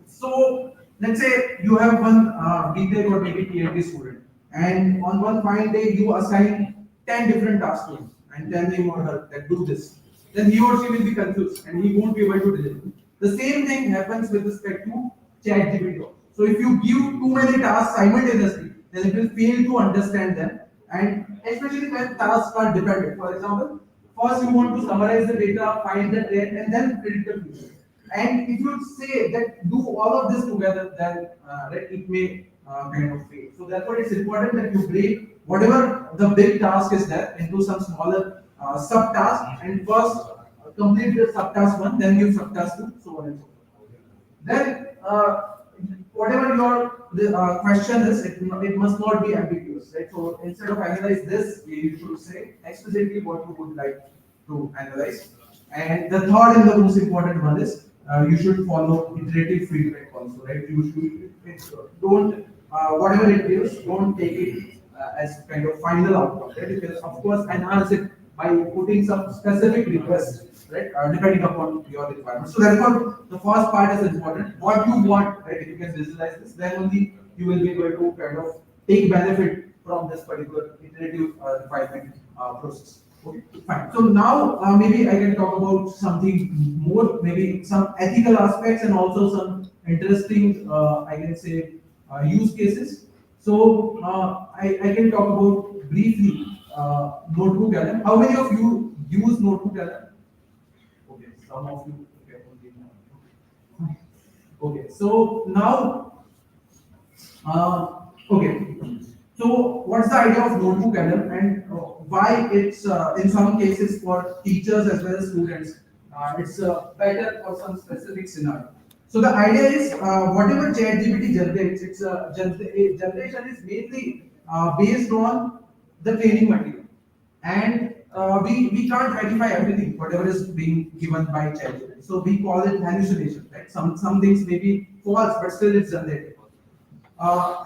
So, let's say you have one BTech or maybe PhD student, and on one fine day, you assign 10 different tasks to him and tell him or her that do this. Then he or she will be confused and he won't be able to deliver. The same thing happens with respect to ChatGPT. So if you give too many tasks simultaneously, then it will fail to understand them. And especially when tasks are dependent. For example, first you want to summarize the data, find the trend, and then predict the future. And if you say that do all of this together, then right, it may kind of fail. So therefore, it's important that you break whatever the big task is there into some smaller subtasks, and first complete the subtask one, then give subtask two, so on and so forth. Then, whatever your question is, it must not be ambiguous, right? So instead of analyze this, you should say explicitly what you would like to analyze. And the third and the most important one is you should follow iterative feedback also, right? You should don't whatever it gives, don't take it as kind of final outcome, right? You can of course enhance it by putting some specific requests, right? Depending upon your requirements. So therefore, the first part is important. What you want, right? If you can visualize this, then only you will be able to kind of take benefit from this particular iterative refinement process. Okay, fine. So now maybe I can talk about something more, maybe some ethical aspects and also some interesting, I can say, use cases. So I can talk about briefly Notebook LM. How many of you use Notebook LM? Okay, some of you. Okay, okay. So now, okay. So what's the idea of Notebook LM and why it's in some cases for teachers as well as students, it's better for some specific scenario. So the idea is whatever ChatGPT generates, its generation is mainly based on the training material, and we can't verify everything whatever is being given by ChatGPT. So we call it hallucination, right? Some things may be false, but still it's generated.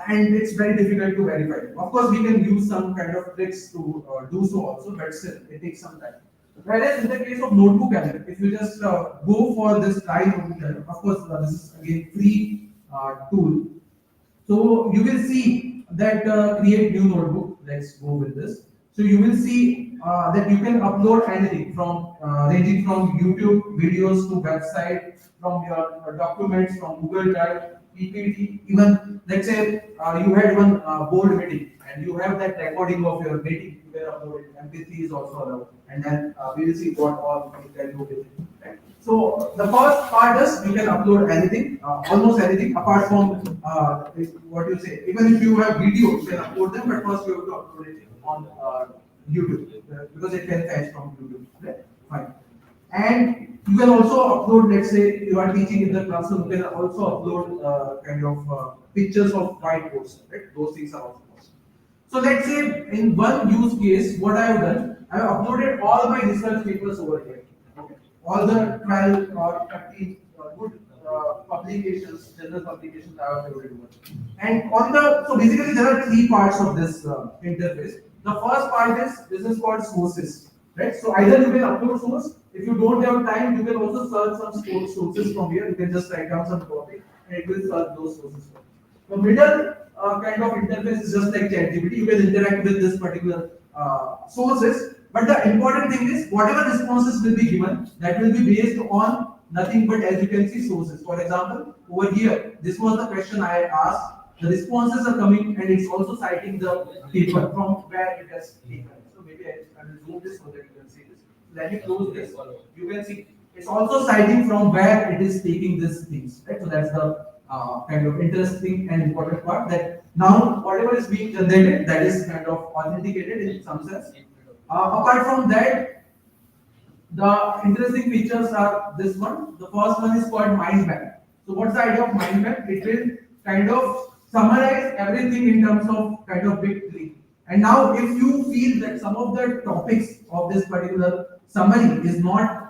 And it's very difficult to verify. Of course, we can use some kind of tricks to do so also, but still, it takes some time. Whereas in the case of Notebook LM, if you just go for this try Notebook LM, of course, this is again free tool. So you will see that create new notebook. Let's go with this. So you will see that you can upload anything from ranging from YouTube videos to website, from your documents, from Google Drive, PPT, even let's say you had one board meeting and you have that recording of your meeting, you can upload it. MP3 is also allowed, and then we will see what all you can do with it. Right? So the first part is you can upload anything, almost anything, apart from what you say. Even if you have video, you can upload them, but first you have to upload it on YouTube because it can fetch from YouTube. Right? Fine. And you can also upload, let's say you are teaching in the classroom, you can also upload kind of pictures of whiteboards, right? Those things are also possible. So let's say in one use case, what I have done, I have uploaded all my research papers over here. Okay. All the 12 or 13 good publications, journal publications I have uploaded over. And on the, so basically there are three parts of this interface. The first part is, this is called sources, right? So either you can upload source, if you don't have time, you can also search some sources from here. You can just write down some topic and it will search those sources. The middle kind of interface is just like ChatGPT. You can interact with this particular sources, but the important thing is whatever responses will be given, that will be based on nothing but, as you can see, sources. For example, over here, this was the question I had asked. The responses are coming and it's also citing the paper from where it has taken. So maybe I will zoom this so that you can see this. Let me close this. You can see it's also citing from where it is taking these things. Right? So that's the kind of interesting and important part, that now whatever is being generated, that is kind of authenticated in some sense. Apart from that, the interesting features are this one. The first one is called mind map. So what's the idea of mind map? It will kind of summarize everything in terms of kind of big tree. And now if you feel that some of the topics of this particular summary is not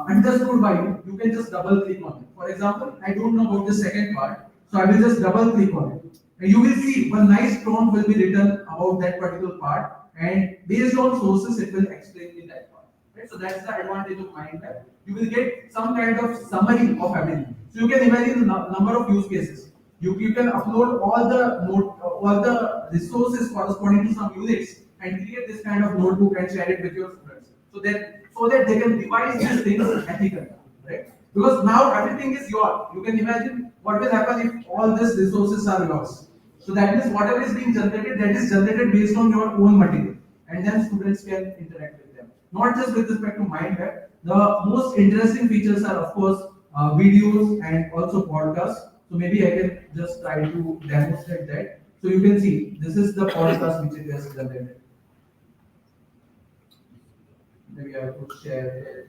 understood by you, you can just double click on it. For example, I don't know about the second part, so I will just double click on it. And you will see one nice prompt will be written about that particular part, and based on sources, it will explain me that part. Right? So that's the advantage of mind map. You will get some kind of summary of everything. So you can imagine the number of use cases. You can upload all the resources corresponding to some units and create this kind of notebook and share it with your students. So that they can revise these things ethically, right? Because now everything is yours. You can imagine what will happen if all these resources are yours. So that means whatever is being generated, that is generated based on your own material, and then students can interact with them. Not just with respect to mind map. The most interesting features are, of course, videos and also podcasts. So maybe I can just try to demonstrate that. So you can see this is the podcast which it has generated. Maybe I could share.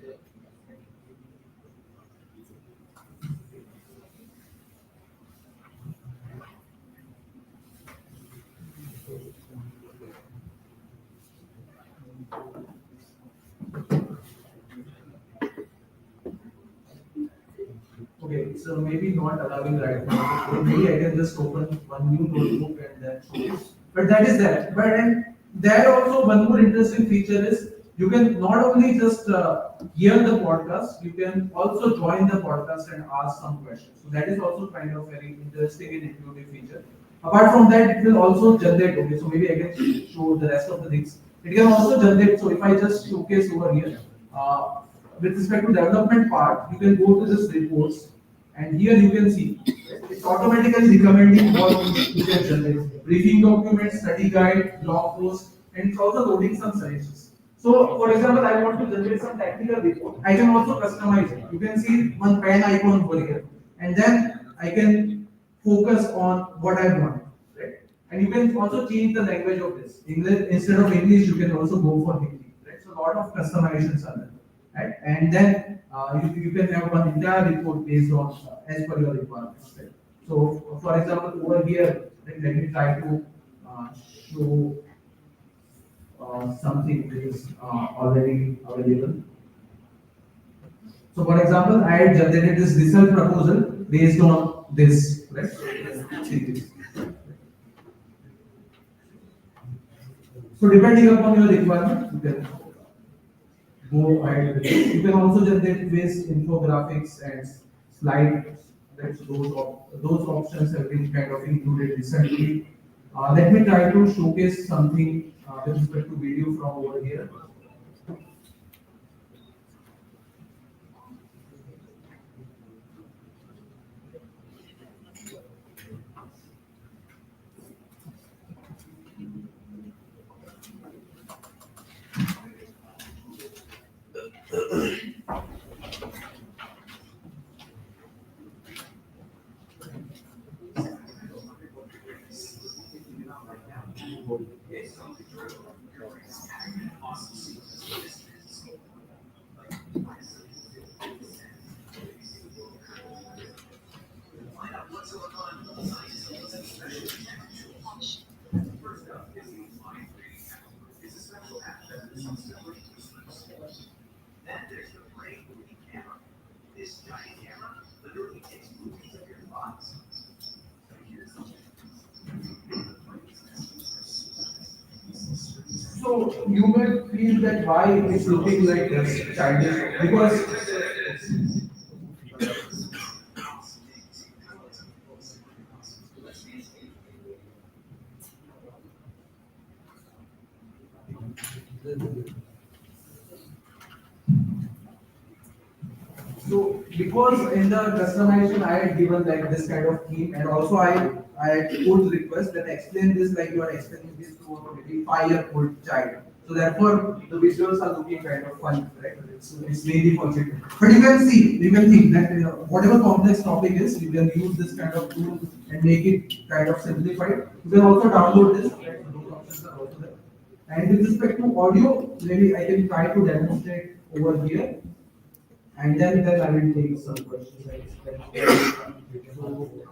Okay, so maybe not allowing right now. So maybe I can just open one new notebook and then show this. But that is that. But and there also one more interesting feature is you can not only just hear the podcast, you can also join the podcast and ask some questions. So that is also kind of very interesting and intuitive feature. Apart from that, it will also generate. Okay, so maybe I can show the rest of the things. It can also generate. So if I just showcase over here, with respect to development part, you can go to this reports, and here you can see it's automatically recommending what you can generate. Briefing documents, study guide, blog post, and it's also loading some suggestions. So, for example, I want to generate some technical report. I can also customize it. You can see one pen icon over here, and then I can focus on what I want. Right? And you can also change the language of this. English instead of English, you can also go for Hindi. Right? So, a lot of customizations are there. Right? And then you can have one entire report based on as per your requirements. Right? So, for example, over here, let me try to show something which is already available. So, for example, I had generated this result proposal based on this. Right? See this. So, depending upon your requirement, you can go ahead with it. You can also generate with infographics and slides. That's those options have been kind of included recently. Let me try to showcase something with respect to video from over here. So you may feel that why it's looking like this childish, because because in the customization I had given like this kind of theme, and also I could request that explain this like you are explaining this to a maybe 5-year-old child. So therefore, the visuals are looking kind of fun, right? It's mainly for children. But you can see, you can think that whatever complex topic is, you can use this kind of tool and make it kind of simplified. You can also download this, right? So those options are also there. And with respect to audio, maybe I can try to demonstrate over here, and then I will take some questions. I expect. So, okay.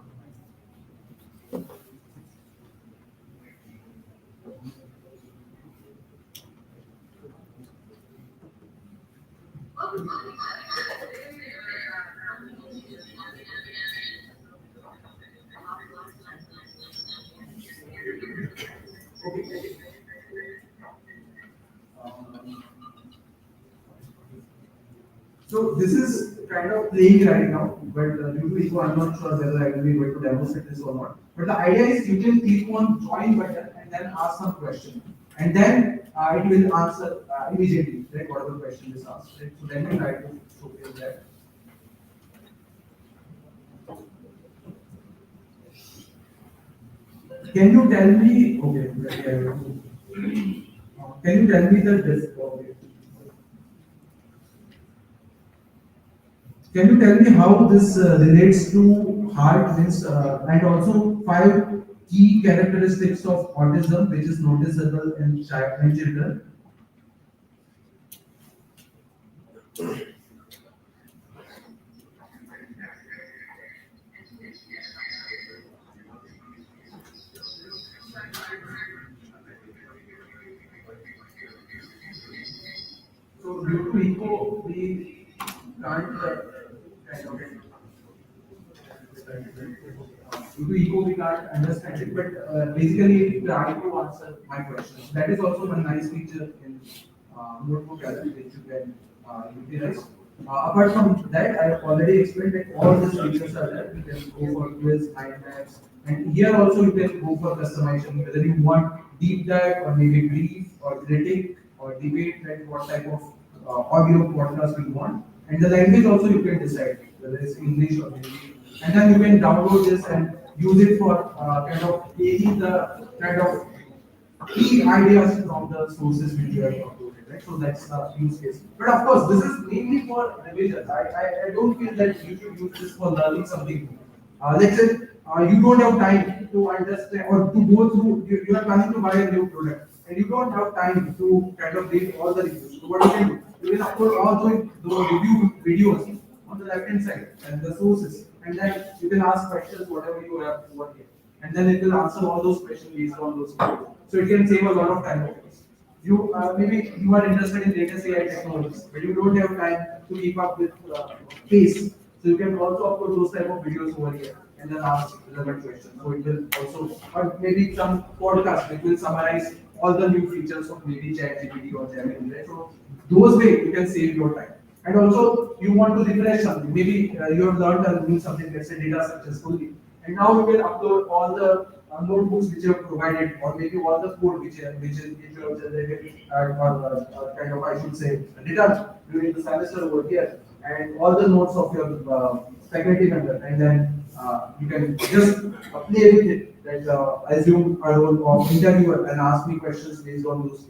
Um, So this is kind of playing right now, but due to ego, I'm not sure whether I will be able to demonstrate this or not. But the idea is you can click on join button and then ask some question, and then it will answer immediately, right? Whatever question is asked, right? So let me try to showcase that. Can you tell me? Okay, can you tell me the okay. Can you tell me how this relates to heart means and also five key characteristics of autism which is noticeable in child and children? So due to eco, we can't kind of due to ego we can't understand it, but basically try to answer my questions. That is also one nice feature in notebook gallery which you can utilize. Apart from that, I have already explained that all these features are there. You can go for quiz, mind maps, and here also you can go for customization, whether you want deep dive or maybe brief or critic or debate, like what type of audio podcast you want. And the language also you can decide whether it's English or Hindi, and then you can download this and use it for kind of taking the kind of key ideas from the sources which you have uploaded, right? So that's the use case. But of course, this is mainly for revision. I don't feel that you should use this for learning something new. Let's say you don't have time to understand or to go through, you are planning to buy a new product and you don't have time to kind of read all the reviews. So what you can do, you can upload all those review videos on the left hand side and the sources, and then you can ask questions whatever you have over here, and then it will answer all those questions based on those videos. So it can save a lot of time for us. You maybe you are interested in latest AI technologies, but you don't have time to keep up with pace. So you can also upload those type of videos over here and then ask relevant questions. So it will also, or maybe some podcast which will summarize all the new features of maybe ChatGPT or Gemini. Right? So those way you can save your time. And also you want to refresh something. Maybe you have learned a new subject, let's say data successfully, and now you can upload all the notebooks which you have provided, or maybe all the code which you have generated, or kind of I should say data during the semester over here, and all the notes of your faculty member, and then you can just play with it, like assume a role of interviewer and ask me questions based on those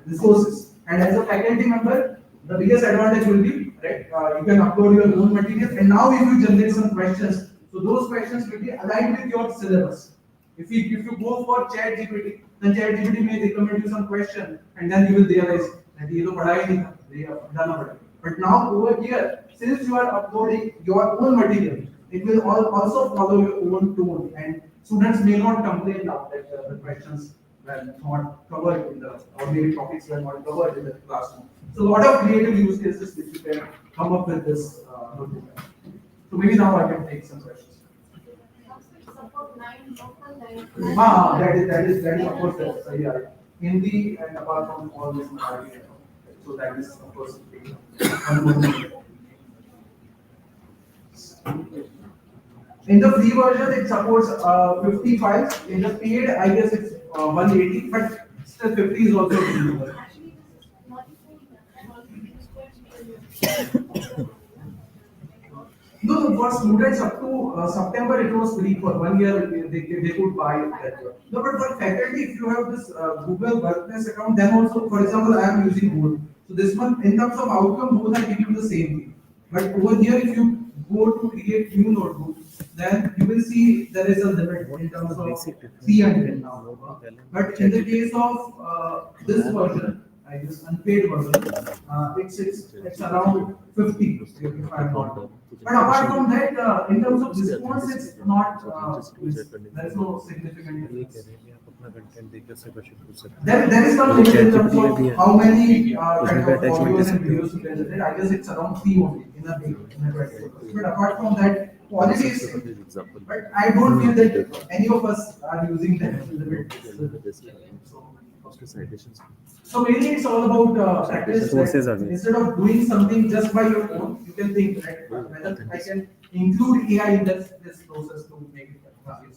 resources. And as a faculty member, the biggest advantage will be, right, you can upload your own material, and now if you generate some questions, so those questions will be aligned with your syllabus. If you go for ChatGPT, then ChatGPT may recommend you some question, and then you will realize that ये तो पढ़ा ही नहीं था, ये जाना पड़ेगा. But now over here, since you are uploading your own material, it will also follow your own tone, and students may not complain now that the questions were not covered in the, or maybe topics were not covered in the classroom. So a lot of creative use cases which you can come up with this notebook. So maybe now I can take some questions. Support nine local language. That is of course yeah. Hindi and apart from all this Marathi. So that is of course in the free version it supports 50 files. In the paid I guess it's 180, but still 50 is also available. Actually, this is not full. I'm already used to it. No, no, for students up to September it was free for 1 year. They could buy that. No, but for faculty, if you have this Google Workplace account, then also, for example, I am using both. So this one, in terms of outcome, both are giving you the same thing. But over here, if you go to create new notebook, then you will see there is a limit in terms of 300 now. But in the case of this version, I guess unpaid version, it's around 50 if I'm not wrong. But apart from that, in terms of response, it's not, there is no significant difference. There is some limit in terms of how many kind of audios and videos you can generate. I guess it's around 3 only in a day, in a 20. But apart from that, quality is same. But I don't feel that any of us are using that limit. So mainly it's all about practice. Instead of doing something just by your own, you can think that whether I can include AI in this process to make it better.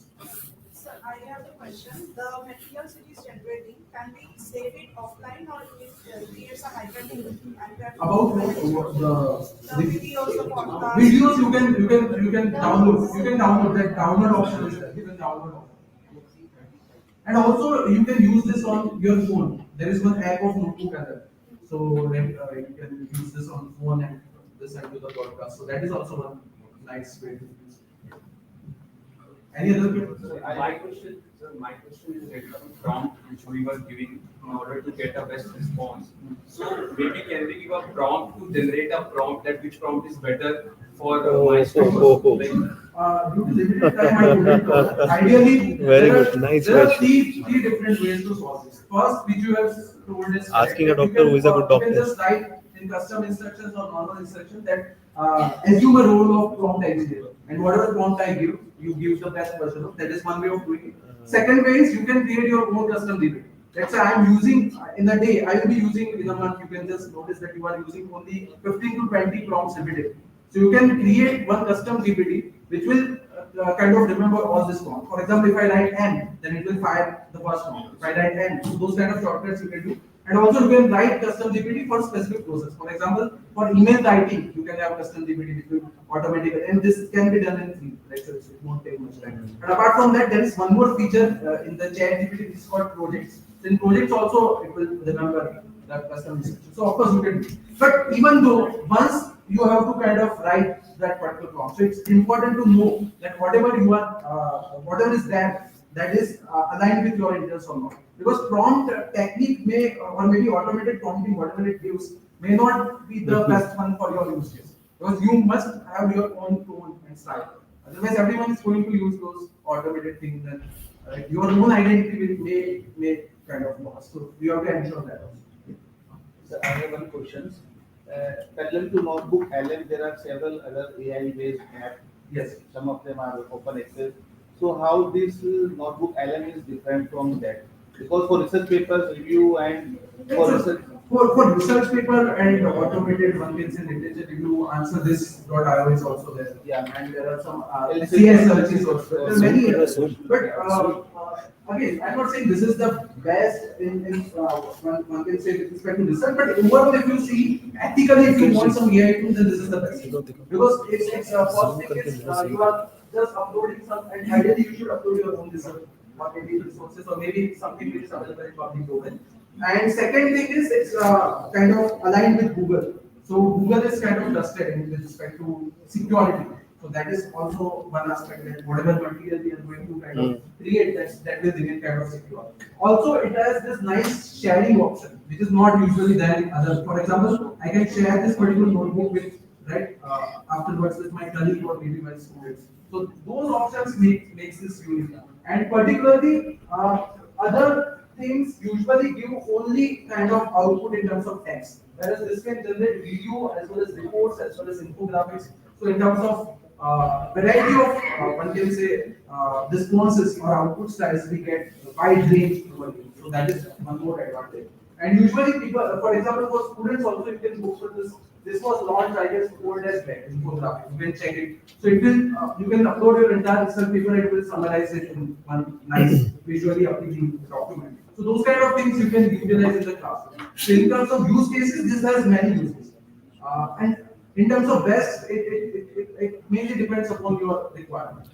Sir, I have a question. The materials it is generating, can we save it offline or it creates a hyperlink? About The videos, the podcast. videos, you can download that download option is there. You can download. And also you can use this on your phone. There is one app of Notebook as well. So you can use this on phone and listen to the podcast. So that is also one nice way to use. Any other questions? My question is related to prompt which we were giving in order to get a best response. So maybe can we give a prompt to generate a prompt that which prompt is better for my students? Due to limited time, I wouldn't. Ideally, Very there good. are- Nice there are question. three different ways to solve this. First, which you have told is Asking a correct. doctor who is a good You can doctor. just write in custom instructions or normal instructions that assume a role of prompt engineer, and whatever prompt I give, you give the best version of. That is one way of doing it. Second way is you can create your own custom DB. Let's say I am using in a day, I will be using in a month. You can just notice that you are using only 15 to 20 prompts every day. So you can create one custom GPT which will kind of remember all this prompt. For example, if I write N, then it will fire the first prompt. If I write N, so those kind of shortcuts you can do. And also you can write custom GPT for specific process. For example, for email writing, you can have custom GPT which will automatically, and this can be done in free. Right? So it won't take much time. And apart from that, there is one more feature in the chat GPT which is called projects. So in projects also, it will remember the custom instruction. So of course you can do. But even though once you have to kind of write that particular prompt, so it's important to know that whatever you are, whatever is there, that is aligned with your interests or not. Because prompt technique may, or maybe automated prompting, whatever it gives, may not be the best one for your use case. Because you must have your own tone and style. Otherwise, everyone is going to use those automated things, and your own identity may kind of lost. So you have to ensure that also. Sir, I have one question. Parallel to Notebook LM, there are several other AI-based apps. Yes. Some of them are open access. So how this Notebook LM is different from that? Because for research papers review and for research. For research paper and automated one can say literature review, answer this.io is also there. Yeah. And there are some CS searches also. There are many others. But again, I'm not saying this is the best in one can say with respect to research, but overall, if you see ethically, if you want some AI tools, then this is the best. Because it's first thing is you are just uploading some, and ideally you should upload your own research, or maybe resources, or maybe something which is available in public domain. And second thing is it's kind of aligned with Google. So Google is kind of trusted with respect to security. So that is also one aspect that whatever material we are going to kind of create, that will remain kind of secure. Also, it has this nice sharing option, which is not usually there in others. For example, I can share this particular notebook with afterwards with my colleague or maybe my students. So those options makes this unique. And particularly other things usually give only kind of output in terms of text, whereas this can generate video as well as reports as well as infographics. So in terms of variety of one can say responses or output styles, we get a wide range. So that is one more advantage. And usually people, for example, for students also you can go for this. This was launched, I guess, 4 days back. Infographic, you can check it. So it will, you can upload your entire research paper. It will summarize it in one nice, visually appealing document. So those kind of things you can utilize in the classroom. So in terms of use cases, this has many use cases. And in terms of best, it mainly depends upon your requirement.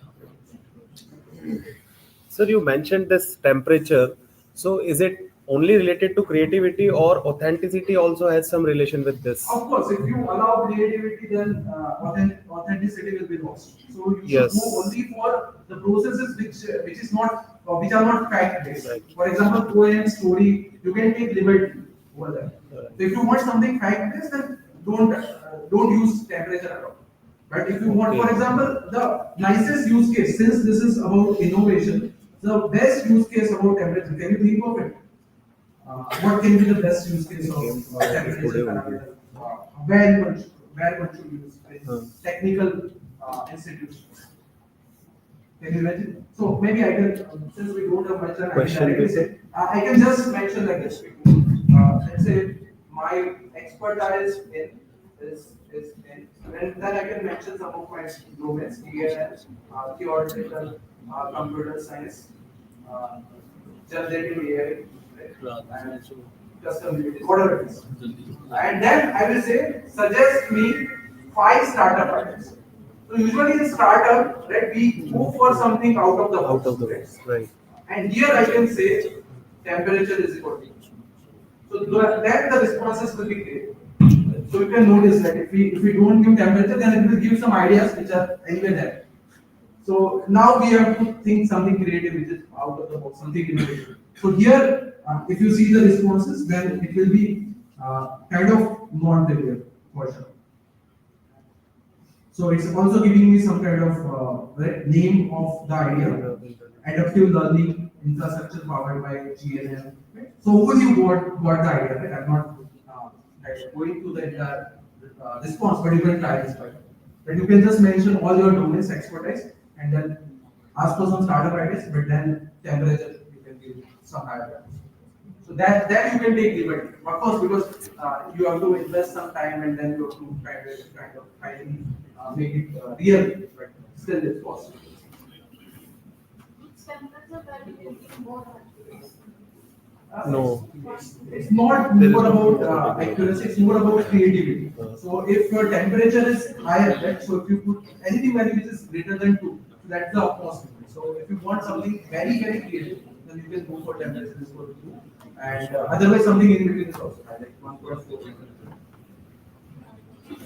Sir, you mentioned this temperature. So is it only related to creativity or authenticity also has some relation with this? Of course, if you allow creativity, then authenticity will be lost. So you should Yes. go only for the processes which is not which are not fact based. Right. For example, poem, story, you can take liberty over there. So if you want something fact based, then don't use temperature at all. But if you want, for Okay. example, the nicest use case, since this is about innovation, the best use case about temperature, can you think of it? What can be the best use case of temperature parameter? Where one should use in technical institutions? Can you imagine? So maybe I can, since we don't have much time, I can Question directly paper. say, I can just mention like this. Let's say my expertise in is in, and then I can mention some of my domains, DNS, theoretical, computer science, uh, generative AI, right? And custom utility, whatever it is. And then I will say, suggest me 5 startup ideas. So usually in startup, right, we go for something out of the box. Out of the right? box, right? And here I can say temperature is equal to. So then the responses will be great. So you can notice that if we don't give temperature, then it will give some ideas which are anywhere there. So now we have to think something creative which is out of the box, something innovative. So here, if you see the responses, then it will be kind of non-trivial for sure. So it's also giving me some kind of name of the idea, adaptive learning infrastructure powered by GNM. Right? So hopefully you got the idea. Right? I'm not going to the entire response, but you can try this. Right? But you can just mention all your domains expertise and then ask for some startup ideas, but then temperature you can give some higher values. So that you can take liberty, of course, because you have to invest some time and then you have to kind of finally make it real, but still it's possible. Its temperature value will be more accurate. No. It's not There is more no about accuracy, it's more about creativity. So if your temperature is higher, right, so if you put anything value which is greater than 2, so that's the opposite. So if you want something very, very creative, then you can go for temperature is equal to 2. And otherwise something in between is also high, like 1.4.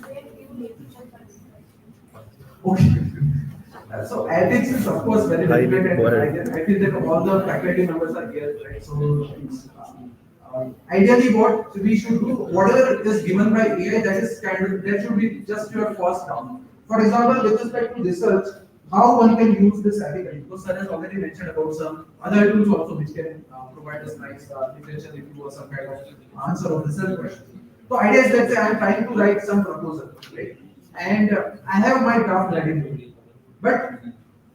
Where you ethical consideration. Okay. So ethics is of course very Highly difficult, and required. I feel that all the faculty members are here, right? So ideally, what we should do, whatever is given by AI, that is kind of that should be just your first round. For example, with respect to research, how one can use this ethically? Because sir has already mentioned about some other tools also which can provide us nice literature review or some kind of answer of research question. So idea is, let's say I'm trying to write some proposal, right? And I have my draft ready to me. But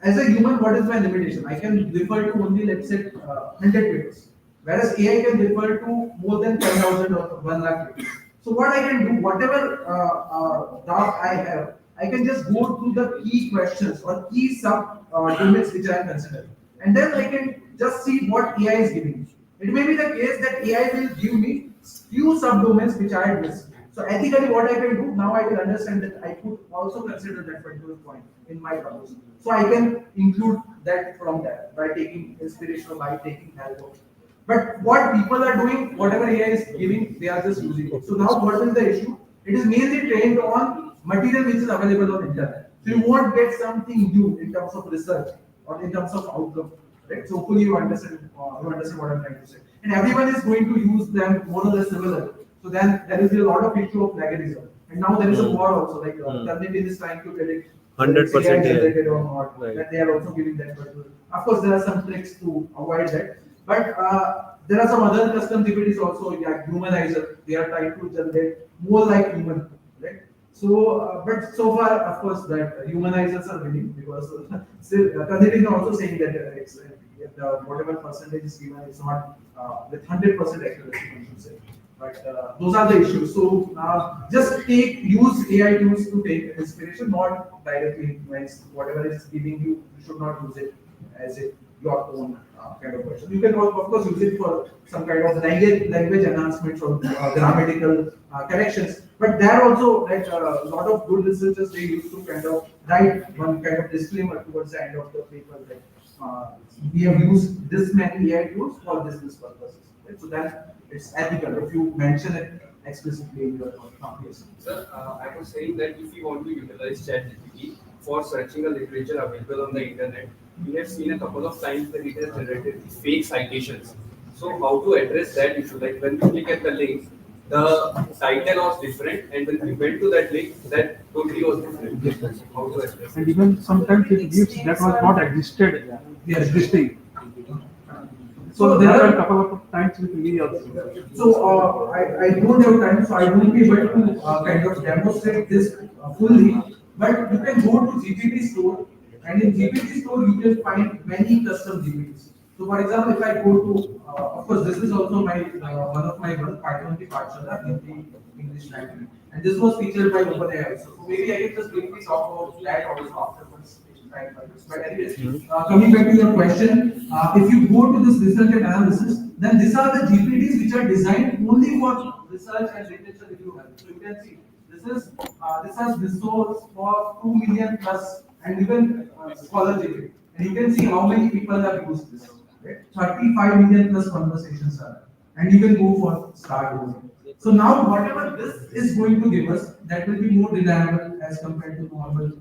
as a human, what is my limitation? I can refer to only, let's say, 100 papers, whereas AI can refer to more than 10,000 or 1 lakh papers. So what I can do, whatever draft I have, I can just go through the key questions or key sub domains which I am considering, and then I can just see what AI is giving me. It may be the case that AI will give me few subdomains which I had missed. So ethically, what I can do now, I can understand that I could also consider that particular point in my proposal. So I can include that from that by taking inspiration or by taking help of. But what people are doing, whatever AI is giving, they are just using it. So now, what is the issue? It is mainly trained on material which is available on internet. So you won't get something new in terms of research or in terms of outcome. Right? So hopefully you understand what I'm trying to say. And everyone is going to use them more or less similar. So then there is a lot of issue of plagiarism. And now there is a war also, like Turnitin is trying to predict 100% AI AI. generated or not. Right. That they are also giving that. But of course, there are some tricks to avoid that. But there are some other custom DVDs also, like humanizer. They are trying to generate more like human, right? So, but so far, of course, that humanizers are winning because still, Turnitin is also saying that it's whatever percentage is given is not with 100% accuracy, we should say. But those are the issues. So just use AI tools to take inspiration, not directly influence whatever is giving you. You should not use it as if your own kind of version. You can of course use it for some kind of language enhancements or grammatical corrections. But there also like a lot of good researchers they used to kind of write one kind of disclaimer towards the end of the paper that we have used this many AI tools for this purposes. Right? So that it's ethical if you mention it explicitly in your yes. Sir, I was saying that if you want to utilize ChatGPT for searching a literature available on the internet, we have seen a couple of times that it has generated fake citations. So how to address that issue? Like when we click at the link, the title was different, and when we went to that link, that totally was different. How to address And it? even sometimes it gives that was not existed, existing. So There there are a are couple of times with me also. so I don't have time, so I won't be able to kind of demonstrate this fully. But you can go to GPT store, and in GPT store you can find many custom GPTs. So for example, if I go to, of course, this is also my one of my work Python ki Pathshala in the English language, and this was featured by OpenAI. So maybe I can just briefly talk about that also afterwards. But anyways, coming back to your question, if you go to this research and analysis, then these are the GPTs which are designed only for research and literature review help. So you can see this has resource for 2 million plus and even scholar GPT. And you can see how many people have used this. Right? 35 million plus conversations are there. And you can go for start using. So now whatever this is going to give us, that will be more reliable as compared to normal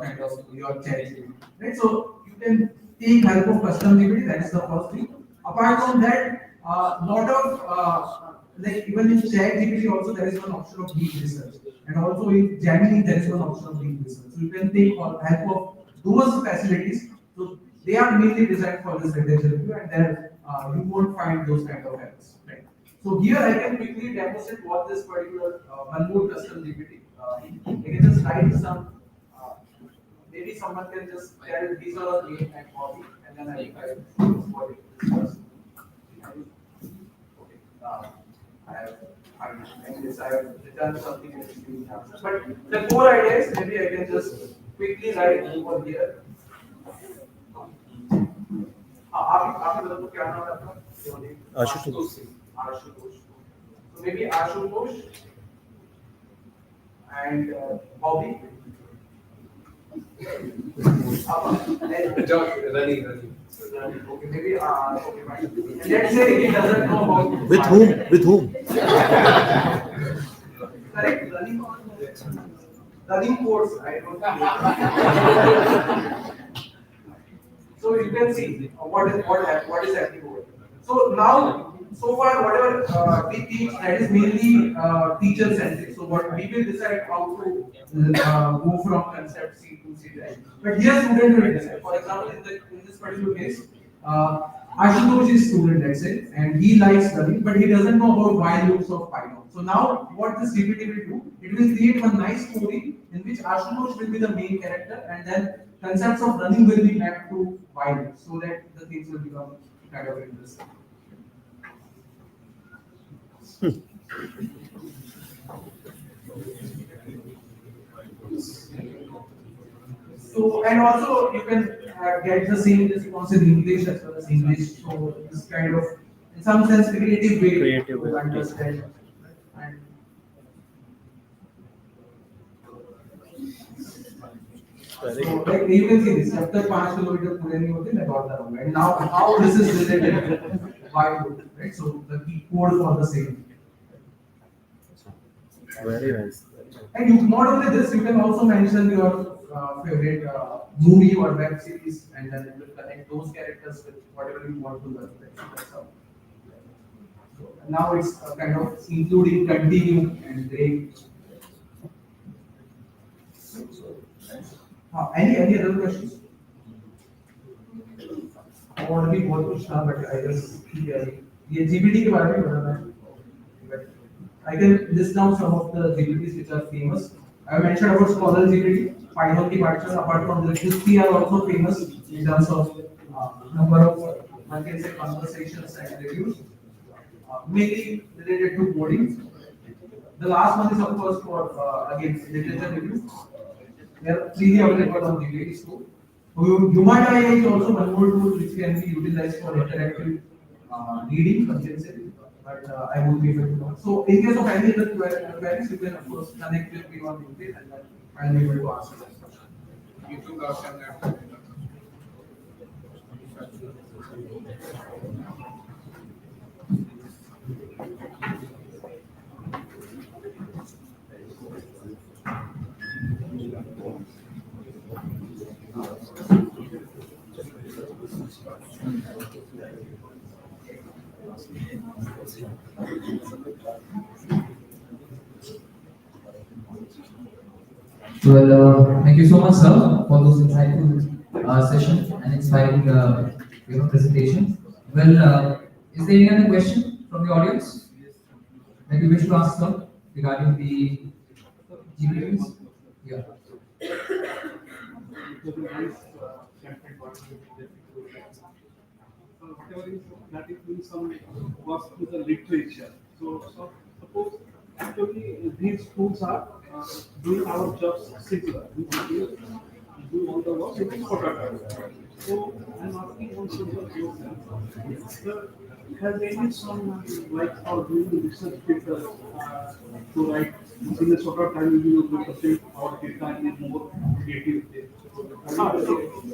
kind of your chat GPT. Right? So you can take help of custom GPT, that is the first thing. Apart from that, lot of like even in chat GPT also there is one option of deep research. And also in Gemini there is one option of deep research. So you can take help of those facilities. So they are mainly designed for this literature review, and then you won't find those kind of errors. Right? So here I can quickly demonstrate what this particular one more custom GPT. I can just write some. Maybe someone can just tell these are the name and copy, and then I what it is. Okay. I have. I have written something in the answer. But the core idea is maybe I can just quickly write over here. आप बताओ क्या नाम है आपका? Ashutosh. Ashutosh. So maybe Ashutosh and hobby. Running. Okay, maybe okay, fine. And let's say he doesn't know about With whom? With whom? correct running course. I don't know. So you can see what is happening over here. So now, so far, whatever we teach, that is mainly teacher centric. So what we will decide how to go from concept C to C dash. But here student will decide. For example, in this particular case, Ashutosh is student, let's say, and he likes learning, but he doesn't know about while loops of Python. So now, what this GPT will do? It will create one nice story in which Ashutosh will be the main character, and then concepts of running will be mapped to while loops, so that the things will become kind of interesting. So and also you can get the same response in English as well as English. So this kind of, in some sense, creative way Creative way. to understand. And so like you can see this. जब तक 5 kilometre पूरे नहीं होते मैं दौड़ता रहूँगा. And now how this is related? Why would right? So the key code for the same. Very nice. And you not only this, you can also mention your favorite movie or web series, and then it will connect those characters with whatever you want to learn. That's how. So now it's kind of including continue and break. Any other questions? और भी बहुत कुछ था, but I guess ये GPT के बारे में बताना है. I can list down some of the GPTs which are famous. I mentioned about Scholar GPT, Python ki Pathshala. Apart from this, these three are also famous in terms of number of, one can say, conversations and reviews, mainly related to coding. The last one is of course for again literature reviews. They are freely available on GPT Store. Human AI is also one more tool which can be utilized for interactive reading, you can say, but I won't be able to know. So in case of any other queries, you can of course connect with me on LinkedIn and then I'll be able to answer that question. You too, Roshan. Well, thank you so much, sir, for those insightful session and inspiring, presentation. Well, is there any other question from the audience that you wish to ask, sir, regarding the GPUs? Yeah. Whatever is that is doing some work to the literature. So suppose actually these tools are doing our jobs simpler. We do all the work in shorter time. So I'm asking also the yourself, has any some like for doing research papers to write in a shorter time you will represent our data in a more creative way.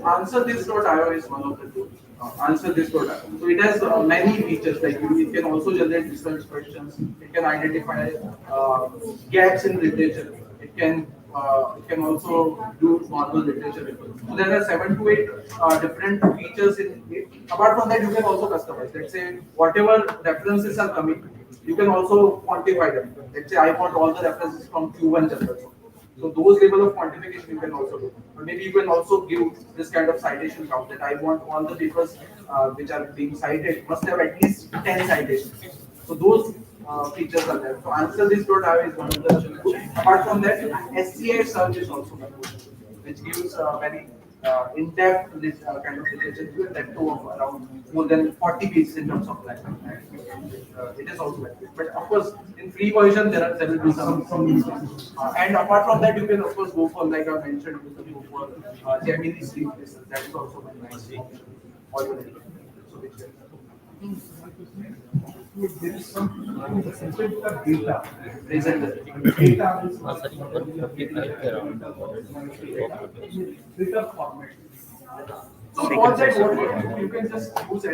Answer this.io is one of the tools. Answer this.io. So it has many features like it can also generate research questions. It can identify gaps in literature. It can also do normal literature reviews. So there are 7 to 8 different features in it. Apart from that, you can also customize. Let's say whatever references are coming, you can also quantify them. Let's say I want all the references from Q1 journals. So those level of quantification you can also do. Or maybe you can also give this kind of citation count that I want all the papers which are being cited must have at least 10 citations. So those features are there. So answer this.io is one of the. Apart from that, SCI search is also one which gives very in-depth this kind of literature that too of around more than 40 pages in terms of language. It is also like that. But of course, in free version there will be some and apart from that, you can of course go for like I mentioned, you can go for Gemini sleep listens. That is also very nice option. Already. So which There is some sensitive data. present Data is data format. so for that, what you can just use